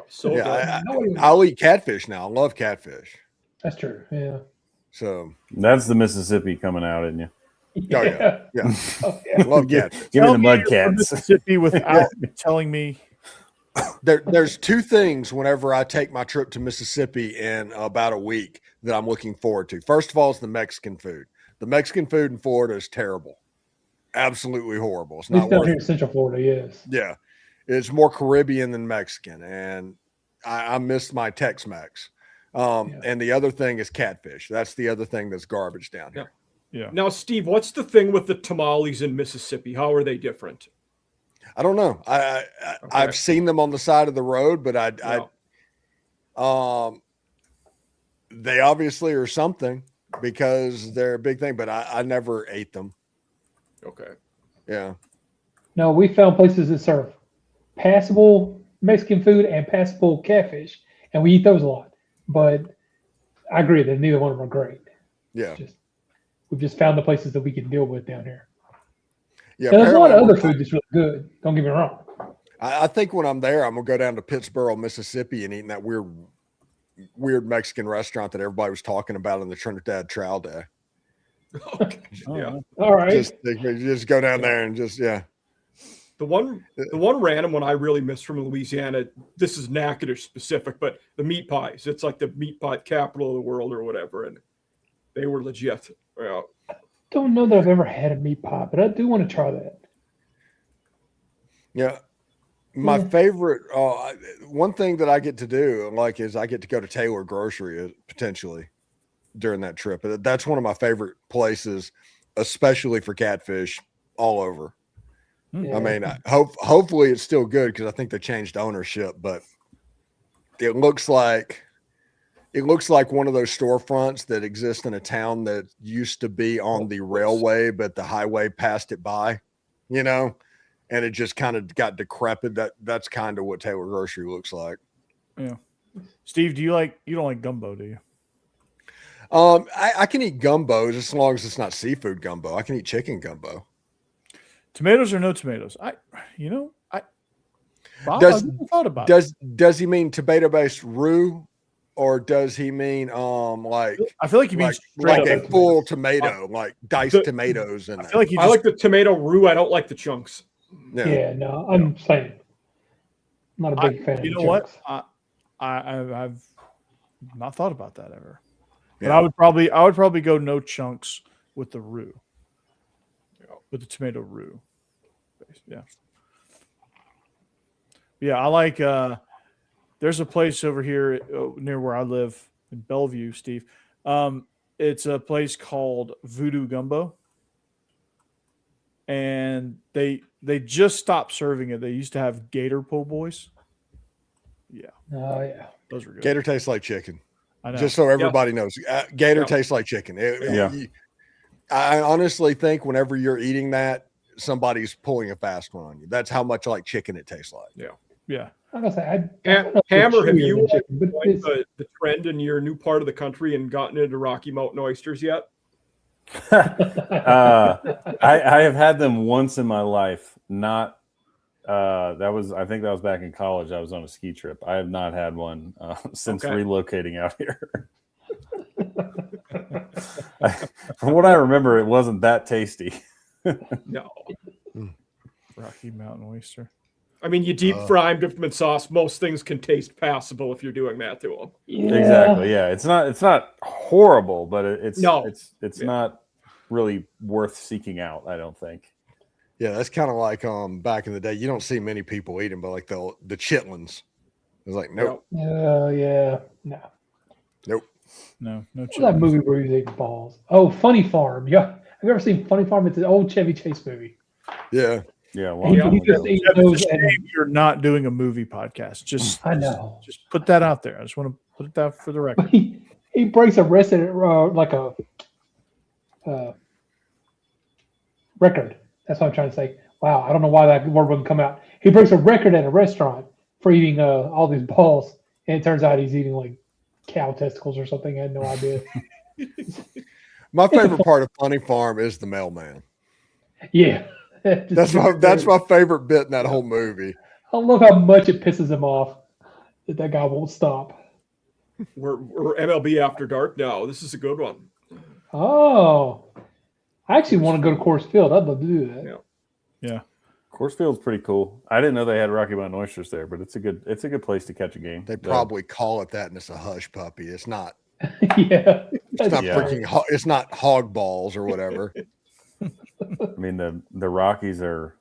So good. I'll eat catfish now. I love catfish. That's true. Yeah. So That's the Mississippi coming out, isn't you? oh yeah, yeah. Oh, yeah. Love catfish. Give me Tell the me mud you're from cats. Mississippi without telling me. There's two things whenever I take my trip to Mississippi in about a week that I'm looking forward to. First of all, is the Mexican food. The Mexican food in Florida is terrible. Absolutely horrible. It's At least not down worth here in it. Central Florida, yes. Yeah. It's more Caribbean than Mexican. And I miss my Tex-Mex. And the other thing is catfish. That's the other thing that's garbage down here. Yeah. Now, Steve, what's the thing with the tamales in Mississippi? How are they different? I don't know. I've seen them on the side of the road, but they obviously are something because they're a big thing, but I never ate them. Okay. Yeah. No, we found places that serve passable Mexican food and passable catfish, and we eat those a lot. But I agree that neither one of them are great. Yeah. We've just found the places that we can deal with down here. Yeah. And there's a lot of other food that's really good. Don't get me wrong. I think when I'm there, I'm gonna go down to Pittsburgh, Mississippi, and eat in that weird Mexican restaurant that everybody was talking about in the Trinidad Trial Day. Okay. Yeah. All right. Just go down there and just The one random one I really miss from Louisiana, this is Natchitoches specific, but the meat pies. It's like the meat pie capital of the world or whatever, and they were legit. Yeah. Don't know that I've ever had a meat pie, but I do want to try that. Yeah. My favorite one thing that I get to do is I get to go to Taylor Grocery potentially during that trip. That's one of my favorite places, especially for catfish all over. Yeah. I mean, hopefully it's still good because I think they changed ownership, but it looks like one of those storefronts that exist in a town that used to be on the railway, but the highway passed it by, and it just kind of got decrepit. That's kind of what Taylor Grocery looks like. Yeah. Steve, you don't like gumbo, do you? I can eat gumbos as long as it's not seafood gumbo. I can eat chicken gumbo. Tomatoes or no tomatoes? Bob, Does- I've never thought about it. Does he mean tomato-based roux, or does he mean I feel like he means like straight a up. full tomato, like diced tomatoes? I feel like he I like the tomato roux. I don't like the chunks. Yeah, no, I'm saying. I'm not a big fan of you the know what? chunks. I've not thought about that ever. But Yeah. I would probably go no chunks with the roux. With the tomato roux. Yeah. Yeah, I like there's a place over here near where I live in Bellevue, Steve. It's a place called Voodoo Gumbo. And they just stopped serving it. They used to have Gator po' boys. Yeah. Oh, yeah. Those were good. Gator tastes like chicken. I know. Just so everybody knows, Gator Yeah. tastes like chicken. Yeah. I honestly think whenever you're eating that, somebody's pulling a fast one on you. That's how much like chicken it tastes like. Yeah. I'm gonna say, I don't know if Hammer, it's have chewier you than chicken, but joined it's- the trend in your new part of the country and gotten into Rocky Mountain oysters yet? I have had them once in my life. Not I think that was back in college. I was on a ski trip. I have not had one since Okay. relocating out here. From what I remember, it wasn't that tasty. No. Rocky Mountain oyster. I mean, you deep fry them, dip them in sauce. Most things can taste passable if you're doing that to them. Yeah. Exactly. Yeah. It's not horrible, but it's Yeah. not really worth seeking out, I don't think. Yeah, that's kind of like back in the day. You don't see many people eating, but like the chitlins. It's like nope, Yeah. No. nope. No What's that movie where he was eating balls? Oh, Funny Farm. Yeah. Have you ever seen Funny Farm? It's an old Chevy Chase movie. Yeah, Yeah. He Well, just ate It's those a and shame you're not doing a movie podcast. I know. Just put that out there. I just want to put it down for the record. he breaks a record, like a record. That's what I'm trying to say. Wow, I don't know why that word wouldn't come out. He breaks a record at a restaurant for eating all these balls, and it turns out he's eating like cow testicles or something. I had no idea. my favorite part of Funny Farm is the mailman. Yeah, That's my favorite bit in that whole movie. I love how much it pisses him off that guy won't stop. We're MLB After Dark now. This is a good one. Oh, I actually want to go to Coors Field. I'd love to do that. Yeah. Coors Field's pretty cool. I didn't know they had Rocky Mountain oysters there, but it's a good place to catch a game. They probably call it that, and it's a hush puppy. It's not. Yeah, It's not Yeah. freaking. It's not hog balls or whatever. I mean, the Rockies are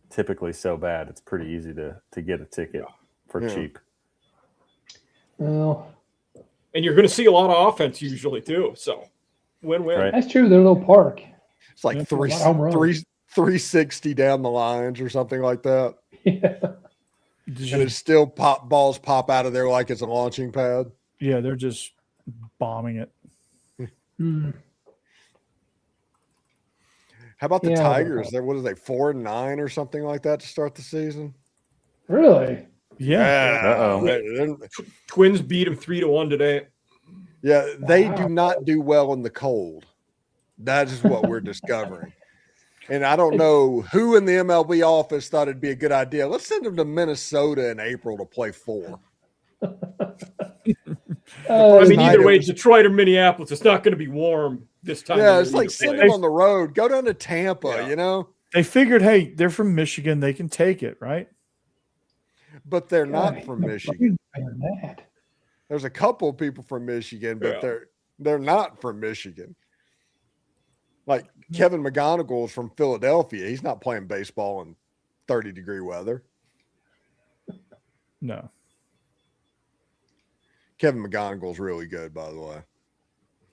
typically so bad; it's pretty easy to get a ticket for cheap. Well, And you're going to see a lot of offense usually too. So win-win. Right. that's true. They're a little park. It's like Yeah, a lot of home runs. 360 down the lines or something like that, Yeah. and it's still balls pop out of there like it's a launching pad. Yeah, they're just bombing it. Mm. How about the Yeah, Tigers? What is they 4-9 or something like that to start the season? Really? Yeah. Uh-oh. Twins beat them 3-1 today. Yeah, they Wow. do not do well in the cold. That is what we're discovering. And I don't know who in the MLB office thought it'd be a good idea. Let's send them to Minnesota in April to play 4. I mean, either way, Tigers. Detroit or Minneapolis, it's not going to be warm this time. Yeah, of it's year like either send way. them on the road. Go down to Tampa, Yeah. you know? They figured, hey, they're from Michigan. They can take it, right? But they're not God, from no Michigan. fucking that. There's a couple of people from Michigan, but they're not from Michigan. Like Kevin McGonigal is from Philadelphia. He's not playing baseball in 30-degree weather. No. Kevin McGonigal's really good, by the way.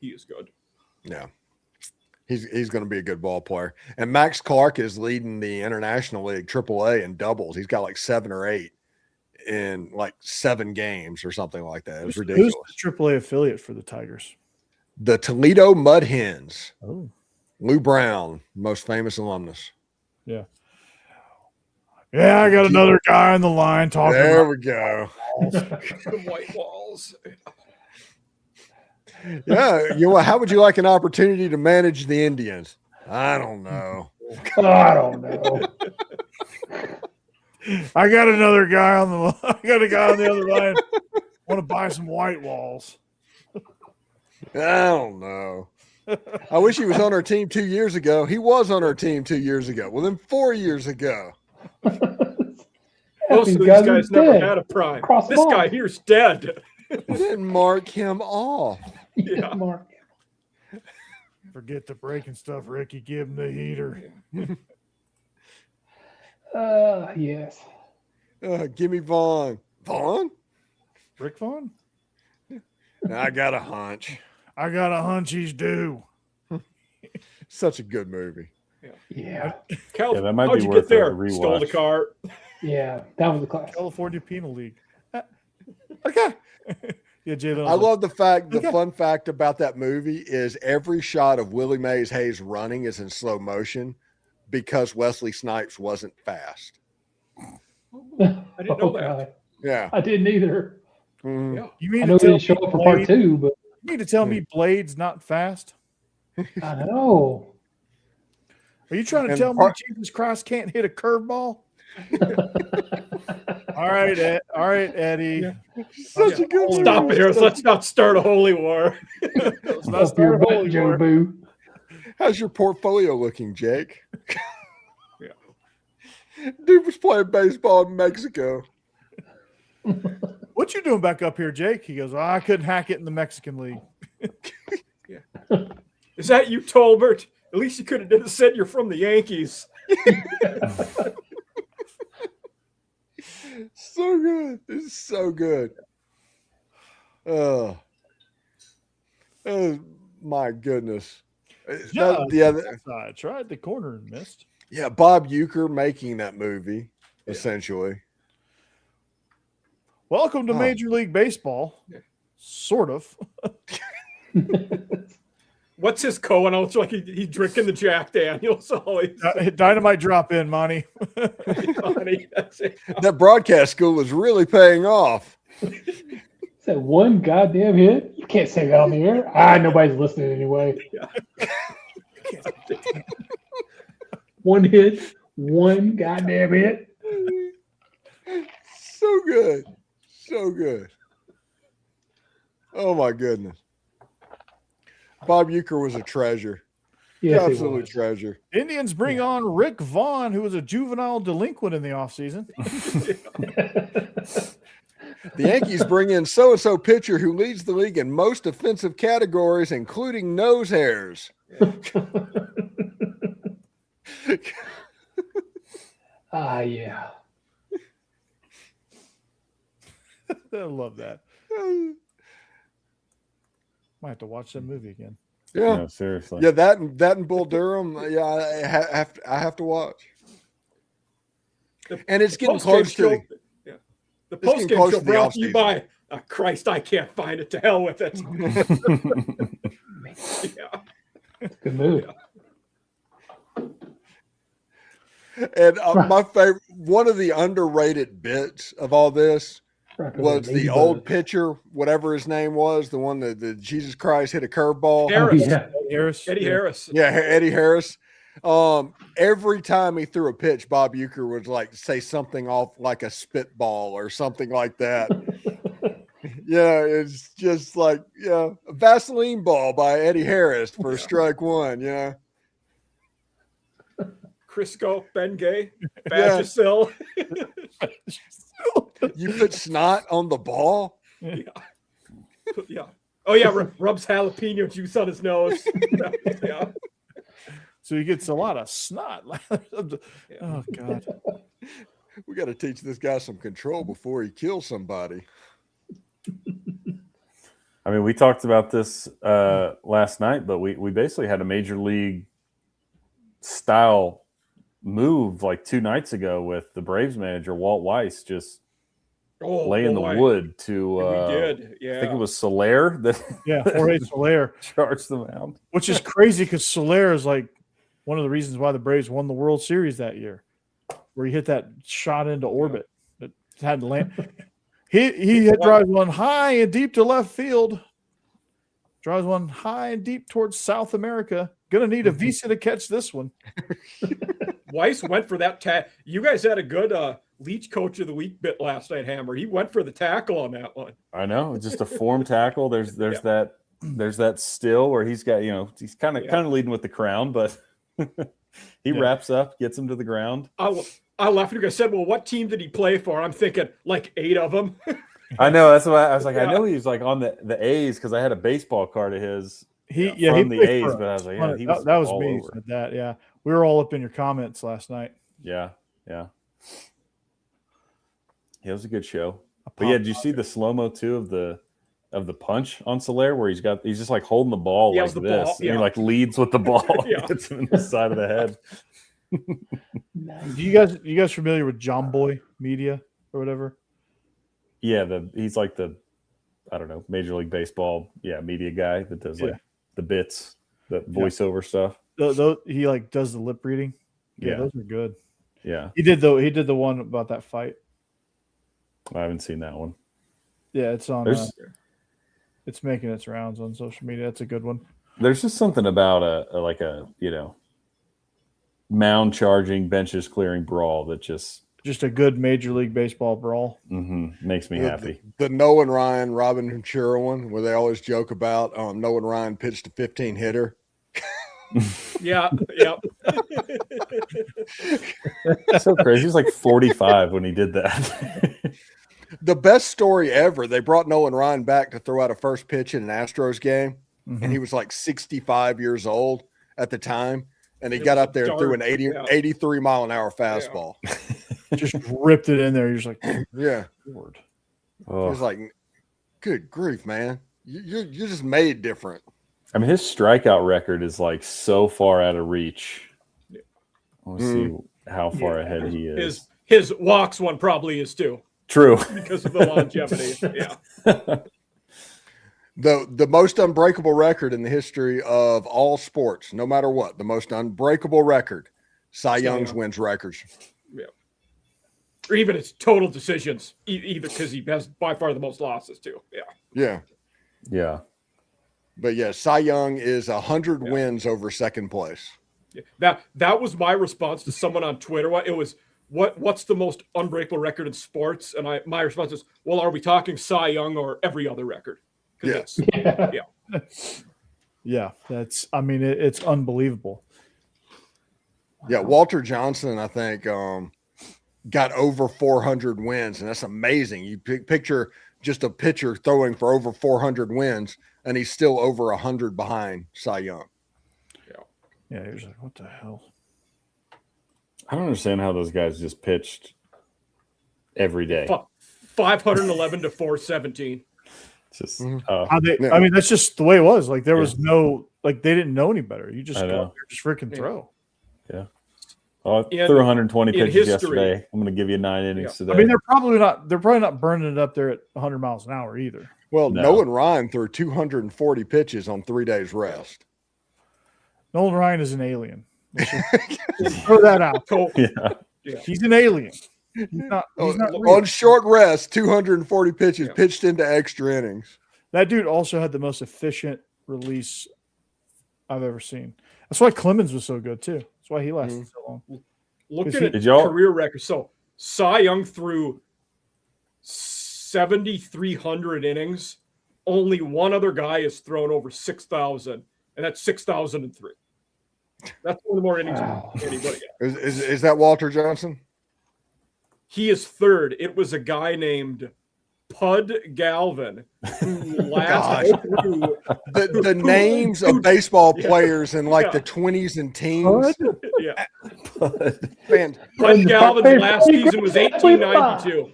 He is good. Yeah. He's going to be a good ball player. And Max Clark is leading the International League AAA in doubles. He's got like 7 or 8 in like 7 games or something like that. It was ridiculous. Who's the AAA affiliate for the Tigers? The Toledo Mud Hens. Oh. Lou Brown, most famous alumnus. Yeah. Yeah, I got another guy on the line talking There about we go. The white walls. Yeah. How would you like an opportunity to manage the Indians? I don't know. I don't know. I got another guy on the I got a guy on the other line. Want to buy some white walls. I don't know. I wish he was on our team 2 years ago. He was on our team 2 years ago. Well, then 4 years ago. Most of these guys never had a prime. Cross This them guy off. here's dead. Then mark him off. Yeah. Mark. Forget the breaking stuff, Ricky. Give him the heater. Yes. Give me Vaughn. Vaughn? Rick Vaughn? I got a hunch. I got a hunch he's due. Such a good movie. Yeah. Cal, Yeah, that might how'd be you worth get there? a rewatch. Stole the car. Yeah. That was the class. California Penal League. Okay. Yeah, Jalen. I love the fact, the Okay. fun fact about that movie is every shot of Willie Mays Hayes running is in slow motion because Wesley Snipes wasn't fast. I didn't know that. God. Yeah. I didn't either. Mhm. Yeah. You mean I to know he tell didn't show me up for part Blade- 2, but You mean to tell me Blade's not fast? I know. Are you trying to And tell me part- Jesus Christ can't hit a curveball? All right, Eddie. Yeah. Such a good Stop movie. it here. Let's not start a holy war. Let's not Up your start a butt, holy Joe war. Boo. How's your portfolio looking, Jake? Yeah. Dude was playing baseball in Mexico. What you doing back up here, Jake? He goes, I couldn't hack it in the Mexican League. Is that you, Tolbert? At least you could have said you're from the Yankees. So good. It's so good. Oh, my goodness. I tried the corner and missed. Yeah, Bob Uecker making that movie, essentially. Welcome to Major League Baseball. Yeah. Sort of. What's his co-announcer? It's like he's drinking the Jack Daniels always. Dynamite drop in, Monty. That's it. That broadcast school is really paying off. Is that one goddamn hit? You can't say that on the air. Nobody's listening anyway. Yeah. One hit, one goddamn hit. So good. So good. Oh, my goodness. Bob Uecker was a treasure. Yes, Absolute treasure. Indians bring on Rick Vaughn, who was a juvenile delinquent in the offseason. The Yankees bring in so-and-so pitcher who leads the league in most offensive categories, including nose hairs. Yeah. I love that. Might have to watch that movie again. Yeah, No, seriously. yeah. That and Bull Durham. Yeah, I have to watch. And it's getting close to. The It's getting post-game close show to the brought to you offseason. by Christ, I can't find it. To hell with it. Yeah. Good move. And my favorite, one of the underrated bits of all this was the old pitcher, whatever his name was, the one that the Jesus Christ hit a curveball. Harris. Eddie Harris. Yeah, Eddie Harris. Every time he threw a pitch, Bob Uecker would like say something off like a spitball or something like that. Yeah, it's just like, a Vaseline ball by Eddie Harris for strike one. Yeah. Crisco, Ben Gay, Vagisil. You put snot on the ball? Yeah. Oh, yeah. Rubs jalapeno juice on his nose. Yeah. So he gets a lot of snot. Oh, God. We got to teach this guy some control before he kills somebody. I mean, we talked about this last night, but we basically had a major league style move like 2 nights ago with the Braves manager, Walt Weiss, just laying the wood to we did. Yeah. I think it was Soler that Jorge Soler charged the mound. Which is crazy because Soler is like one of the reasons why the Braves won the World Series that year, where he hit that shot into orbit that had to land. He drives one high and deep to left field. Drives one high and deep towards South America. Gonna need a visa to catch this one. Weiss went for that You guys had a good Leach Coach of the Week bit last night, Hammer. He went for the tackle on that one. I know, just a form tackle. There's that still where he's got, he's kind of leading with the crown, but he wraps up, gets him to the ground. I laughed because I said, well, what team did he play for? I'm thinking like 8 of them. I know. That's why I was like, I know he was like on the A's because I had a baseball card of his from the A's, but I was like, yeah, he was that was all me. over. Said that, yeah. We were all up in your comments last night. Yeah. It was a good show. But yeah, did you see the slow-mo too of the punch on Soler where he's just like holding the ball like the this. ball, And he like leads with the ball, hits him in the side of the head. Do you guys familiar with John Boy Media or whatever? Yeah, he's like the Major League Baseball media guy that does like the bits, the voiceover stuff. He like does the lip reading. Yeah, those are good. Yeah. He did the one about that fight. I haven't seen that one. Yeah, it's on it's making its rounds on social media. That's a good one. There's just something about a mound charging, benches clearing brawl that just a good Major League Baseball brawl. Makes me happy. The Noah and Ryan, Robin Ventura one, where they always joke about Noah and Ryan pitched a 15 hitter. Yeah. It's so crazy. He was like 45 when he did that. The best story ever, they brought Nolan Ryan back to throw out a first pitch in an Astros game, and he was like 65 years old at the time, and he got up there and threw an 83 mile an hour fastball. Just ripped it in there. You're just like, yeah. Lord. He was like, good grief, man. You're just made different. I mean, his strikeout record is like so far out of reach. Let's see how far ahead he is. His walks one probably is too. True. Because of the longevity. Yeah. The most unbreakable record in the history of all sports, no matter what, the most unbreakable record, Cy Young's wins records. Yeah. Or even its total decisions, either because he has by far the most losses too. Yeah. Yeah. Yeah. But yeah, Cy Young is 100 wins over second place. Yeah. That was my response to someone on Twitter. It was, what's the most unbreakable record in sports? And my response is, well, are we talking Cy Young or every other record? Yes. Yeah. That's, I mean, it's unbelievable. Yeah. Walter Johnson, I think, got over 400 wins, and that's amazing. You picture just a pitcher throwing for over 400 wins, and he's still over 100 behind Cy Young. Yeah. You're just like, what the hell? I don't understand how those guys just pitched every day. 511 to 417. Just I mean, that's just the way it was. Like there was no, like they didn't know any better. You just go out there, just freaking throw. Yeah. Oh, I threw 120 pitches yesterday. I'm going to give you 9 innings today. I mean, they're probably not burning it up there at 100 miles an hour either. Well, Nolan Ryan threw 240 pitches on 3 days rest. Nolan Ryan is an alien. Throw that out. Yeah. He's an alien. He's not on short rest, 240 pitches pitched into extra innings. That dude also had the most efficient release I've ever seen. That's why Clemens was so good too. That's why he lasted so long. Looking at career records, so Cy Young threw 7,300 innings. Only one other guy has thrown over 6,000, and that's 6,003. That's one of the more innings than anybody else. Is that Walter Johnson? He is third. It was a guy named Pud Galvin who last through the names of baseball players in like the 20s and teens. Yeah. Man, Pud Galvin's last season was 1892.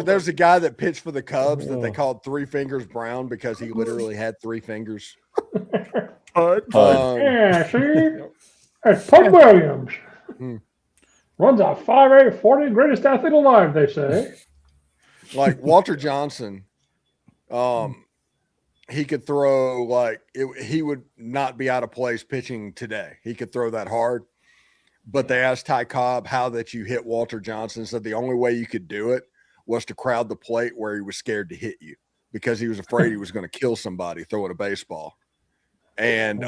There's a guy that pitched for the Cubs that they called Three Fingers Brown because he literally had 3 fingers. Yeah, see? That's Pud Williams. Runs a 5'8", 40, greatest athlete alive, they say. Like Walter Johnson, he could throw like he would not be out of place pitching today. He could throw that hard. But they asked Ty Cobb how that you hit Walter Johnson. Said the only way you could do it was to crowd the plate where he was scared to hit you because he was afraid he was going to kill somebody throwing a baseball. And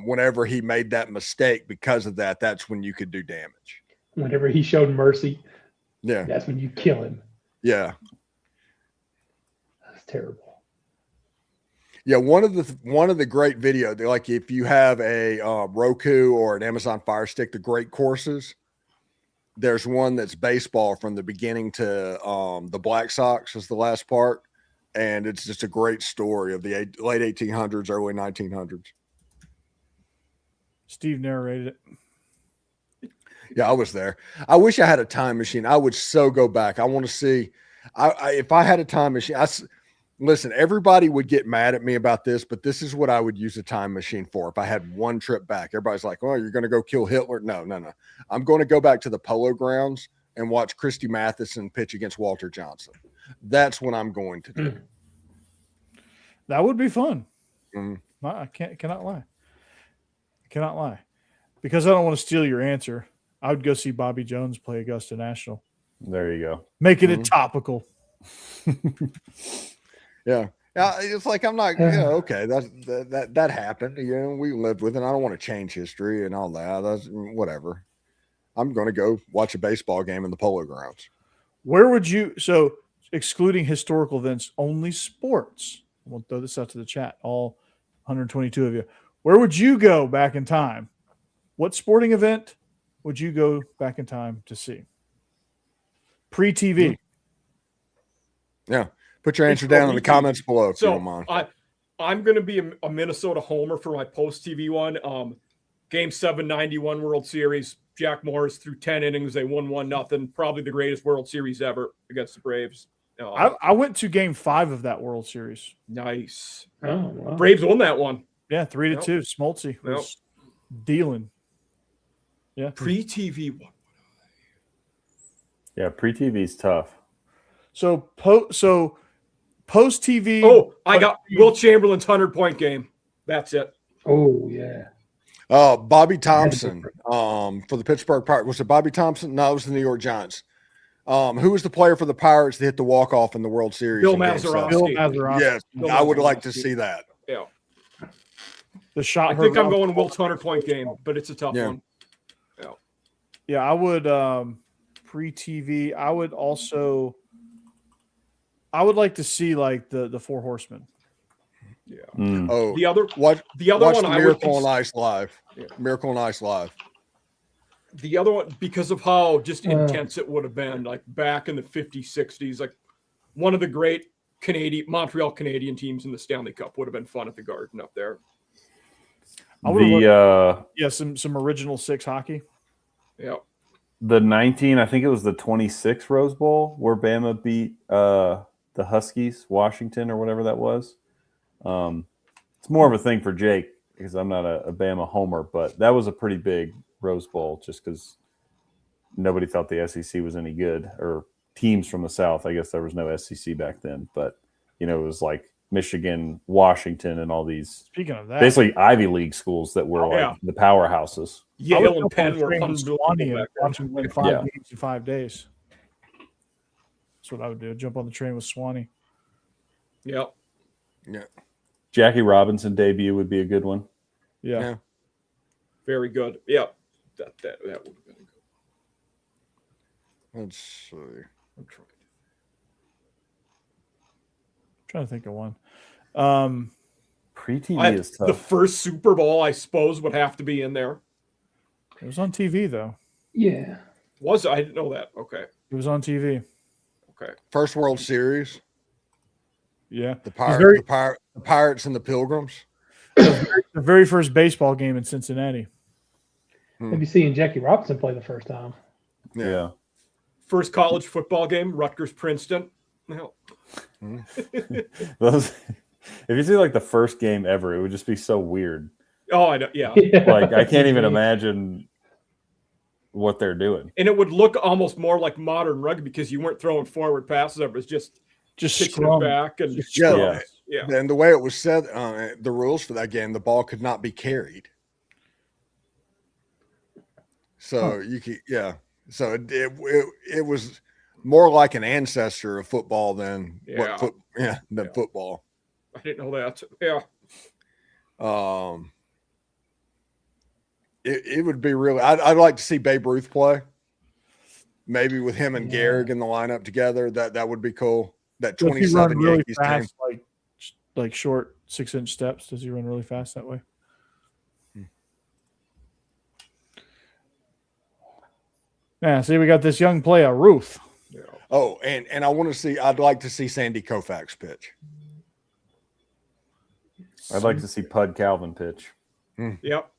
whenever he made that mistake because of that, that's when you could do damage. Whenever he showed mercy, that's when you kill him. Yeah. That's terrible. Yeah, one of the great video, like if you have a Roku or an Amazon Fire Stick, the great courses, there's one that's baseball from the beginning to the Black Sox is the last part, and it's just a great story of the late 1800s, early 1900s. Steve narrated it. Yeah, I was there. I wish I had a time machine. I would so go back. I want to see. If I had a time machine, listen, everybody would get mad at me about this, but this is what I would use a time machine for. If I had one trip back, everybody's like, "Oh, you're going to go kill Hitler?" No. I'm going to go back to the Polo Grounds and watch Christy Matheson pitch against Walter Johnson. That's what I'm going to do. That would be fun. Mm-hmm. I cannot lie. Because I don't want to steal your answer. I would go see Bobby Jones play Augusta National. There you go. Making it topical. Yeah. It's like I'm not, okay, that happened. We lived with it. I don't want to change history and all that. That's whatever. I'm going to go watch a baseball game in the Polo Grounds. Where would you, so excluding historical events, only sports. We'll throw this out to the chat, all 122 of you. Where would you go back in time? What sporting event would you go back in time to see? Pre-TV. Yeah. Put your answer down in the comments below if you don't mind. I'm going to be a Minnesota homer for my post-TV one. Game 7, 91 World Series. Jack Morris threw 10 innings. They won 1-0. Probably the greatest World Series ever against the Braves. I went to Game 5 of that World Series. Nice. Oh, wow. Braves won that one. Yeah, 3-2. Smoltzy was dealing. Yeah. Pre-TV one. Yeah, pre-TV is tough. So post TV. Oh, I got Will Chamberlain's 100-point game. That's it. Oh, yeah. Bobby Thompson for the Pittsburgh Pirates. Was it Bobby Thompson? No, it was the New York Giants. Who was the player for the Pirates that hit the walk-off in the World Series? Bill Mazeroski. Bill Mazeroski. Yes, I would like to see that. Yeah. The shot. I think I'm going Wilt's 100-point game, but it's a tough one. Yeah. Yeah, I would pre-TV. I would like to see like the Four Horsemen. Yeah. Oh, the other watch one, the Miracle on Ice live. Yeah. Miracle on Ice live. The other one, because of how just intense it would have been, like back in the 50s, 60s, like one of the great Montreal Canadian teams in the Stanley Cup would have been fun at the Garden up there. Some original 6 hockey. Yeah. The 19, I think it was the 26 Rose Bowl where Bama beat the Huskies, Washington or whatever that was. It's more of a thing for Jake because I'm not a Bama homer, but that was a pretty big Rose Bowl just because nobody thought the SEC was any good, or teams from the South. I guess there was no SEC back then, but it was like Michigan, Washington, and all these. Speaking of that, basically Ivy League schools that were the powerhouses. Yale and Penn were watching win 5 games in 5 days. That's what I would do. Jump on the train with Swanee. Yep. Yeah. Jackie Robinson debut would be a good one. Yeah. Very good. Yeah. That would have been good. Let's see. I'm trying to think of one. Pre-TV is tough. The first Super Bowl, I suppose, would have to be in there. It was on TV though. Yeah. Was I didn't know that. Okay. It was on TV. Okay. First World Series. Yeah. The Pirates and the Pilgrims. The very first baseball game in Cincinnati. Maybe seeing Jackie Robinson play the first time. Yeah. First college football game, Rutgers Princeton. No. Those, if you see like the first game ever, it would just be so weird. Oh, I know. Yeah. Like I can't even imagine what they're doing. And it would look almost more like modern rugby because you weren't throwing forward passes. It was just scrum back and yeah. And the way it was said, the rules for that game, the ball could not be carried. So you could, So it was more like an ancestor of football than football. I didn't know that. Yeah. It would be really. I'd like to see Babe Ruth play. Maybe with him and Gehrig in the lineup together. That would be cool. That 27 really Yankees fast, team. like short 6-inch steps. Does he run really fast that way? Yeah, see, we got this young player, Ruth. Yeah. Oh, and I want to see. I'd like to see Sandy Koufax pitch. I'd like to see Pud Calvin pitch. Yep.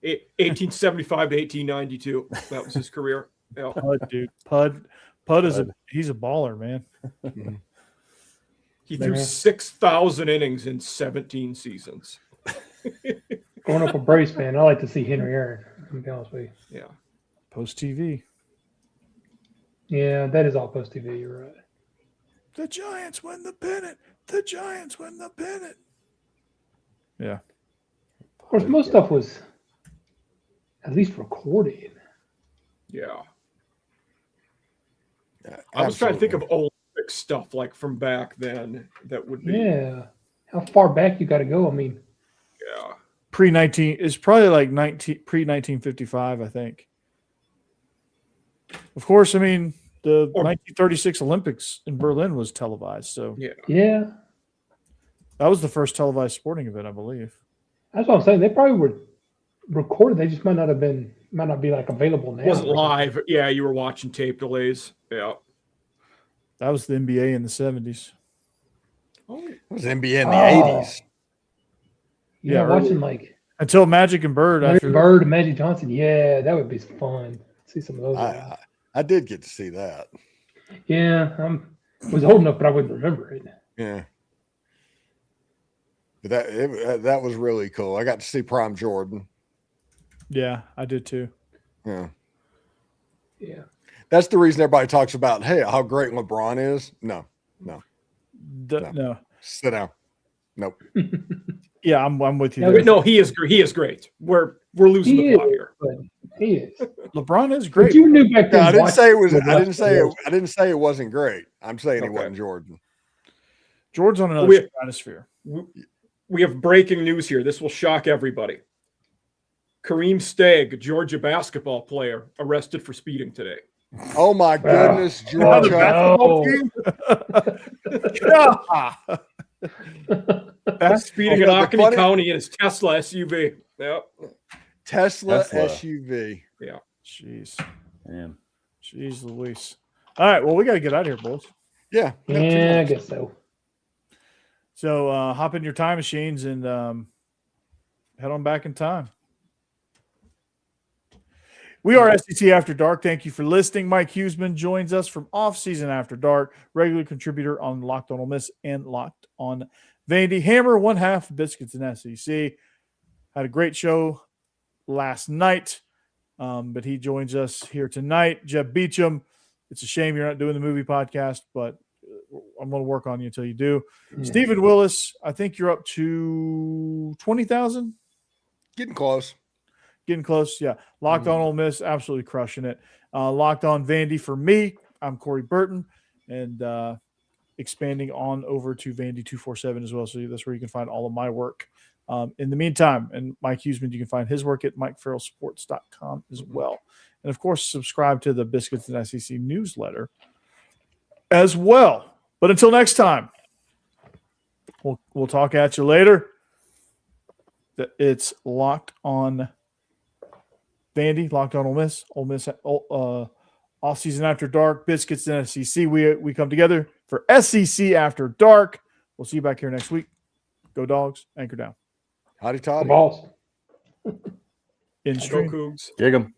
1875 to 1892. That was his career. Yeah. Pud, dude. Pud is he's a baller, man. He threw 6,000 innings in 17 seasons. Going up a Braves fan, I like to see Henry Aaron. To be honest with you. Yeah. Post TV. Yeah, that is all post TV. You're right. The Giants win the pennant. The Giants win the pennant. Yeah. Of course, most stuff was at least recorded. Yeah. I was trying to think of Olympic stuff like from back then that would be. Yeah. How far back you got to go? I mean. Yeah. Pre-19 is probably like pre-1955, I think. Of course, I mean the 1936 Olympics in Berlin was televised, so yeah, that was the first televised sporting event, I believe. That's what I'm saying. They probably were recorded. They just might not be like available now. Wasn't live. Yeah, you were watching tape delays. Yeah. That was the NBA in the 70s. It was NBA in the 80s. Yeah, early. watching like Until Magic and Bird. Larry After Bird and Magic Johnson. Yeah, that would be fun. See some of those. I did get to see that. Yeah, I was old enough, but I wouldn't remember it. Yeah. But that was really cool. I got to see Prime Jordan. Yeah, I did too. Yeah. Yeah. That's the reason everybody talks about, hey, how great LeBron is. No. No. Sit down. Nope. Yeah, I'm with you. No, there. No, he is great. He is great. We're losing He the plot is, here. but he is. LeBron is But great. you knew back then. No, I didn't say it was. watching I didn't say the it. I didn't say it wasn't great. I'm saying he Okay. wasn't Jordan. George's on another We- stratosphere. We have breaking news here. This will shock everybody. Kareem Stagg, Georgia basketball player, arrested for speeding today. Oh my goodness, On the Georgia! basketball team? Speeding in Oconee County in his Tesla SUV. Yep. Tesla Tesla. SUV. Jeez. Man. Jeez Louise. All right, well, we got to get out of here, boys. Yeah. Yeah, I guess so. So hop in your time machines and head on back in time. We are SEC After Dark. Thank you for listening. Mike Huseman joins us from Off Season After Dark, regular contributor on Locked on Ole Miss and Locked on Vandy. Hammer, one half Biscuits and SEC. Had a great show last night, but he joins us here tonight. Jeb Beecham. It's a shame you're not doing the movie podcast, but I'm going to work on you until you do. Yeah. Stephen Willis, I think you're up to 20,000. Getting close. Getting close. Yeah. Locked on Ole Miss, absolutely crushing it. Locked on Vandy for me. I'm Corey Burton, and expanding on over to Vandy 247 as well. So that's where you can find all of my work. In the meantime, and Mike Huseman, you can find his work at MikeFarrellSports.com as well. And of course, subscribe to the Biscuits and SEC newsletter as well. But until next time, we'll talk at you later. It's Locked on Vandy, Locked on Ole Miss, Off Season After Dark, Biscuits and SEC. We come together for SEC After Dark. We'll see you back here next week. Go Dogs, anchor down. Howdy The toddy. balls. In Go stream. Cougs. Gig 'em.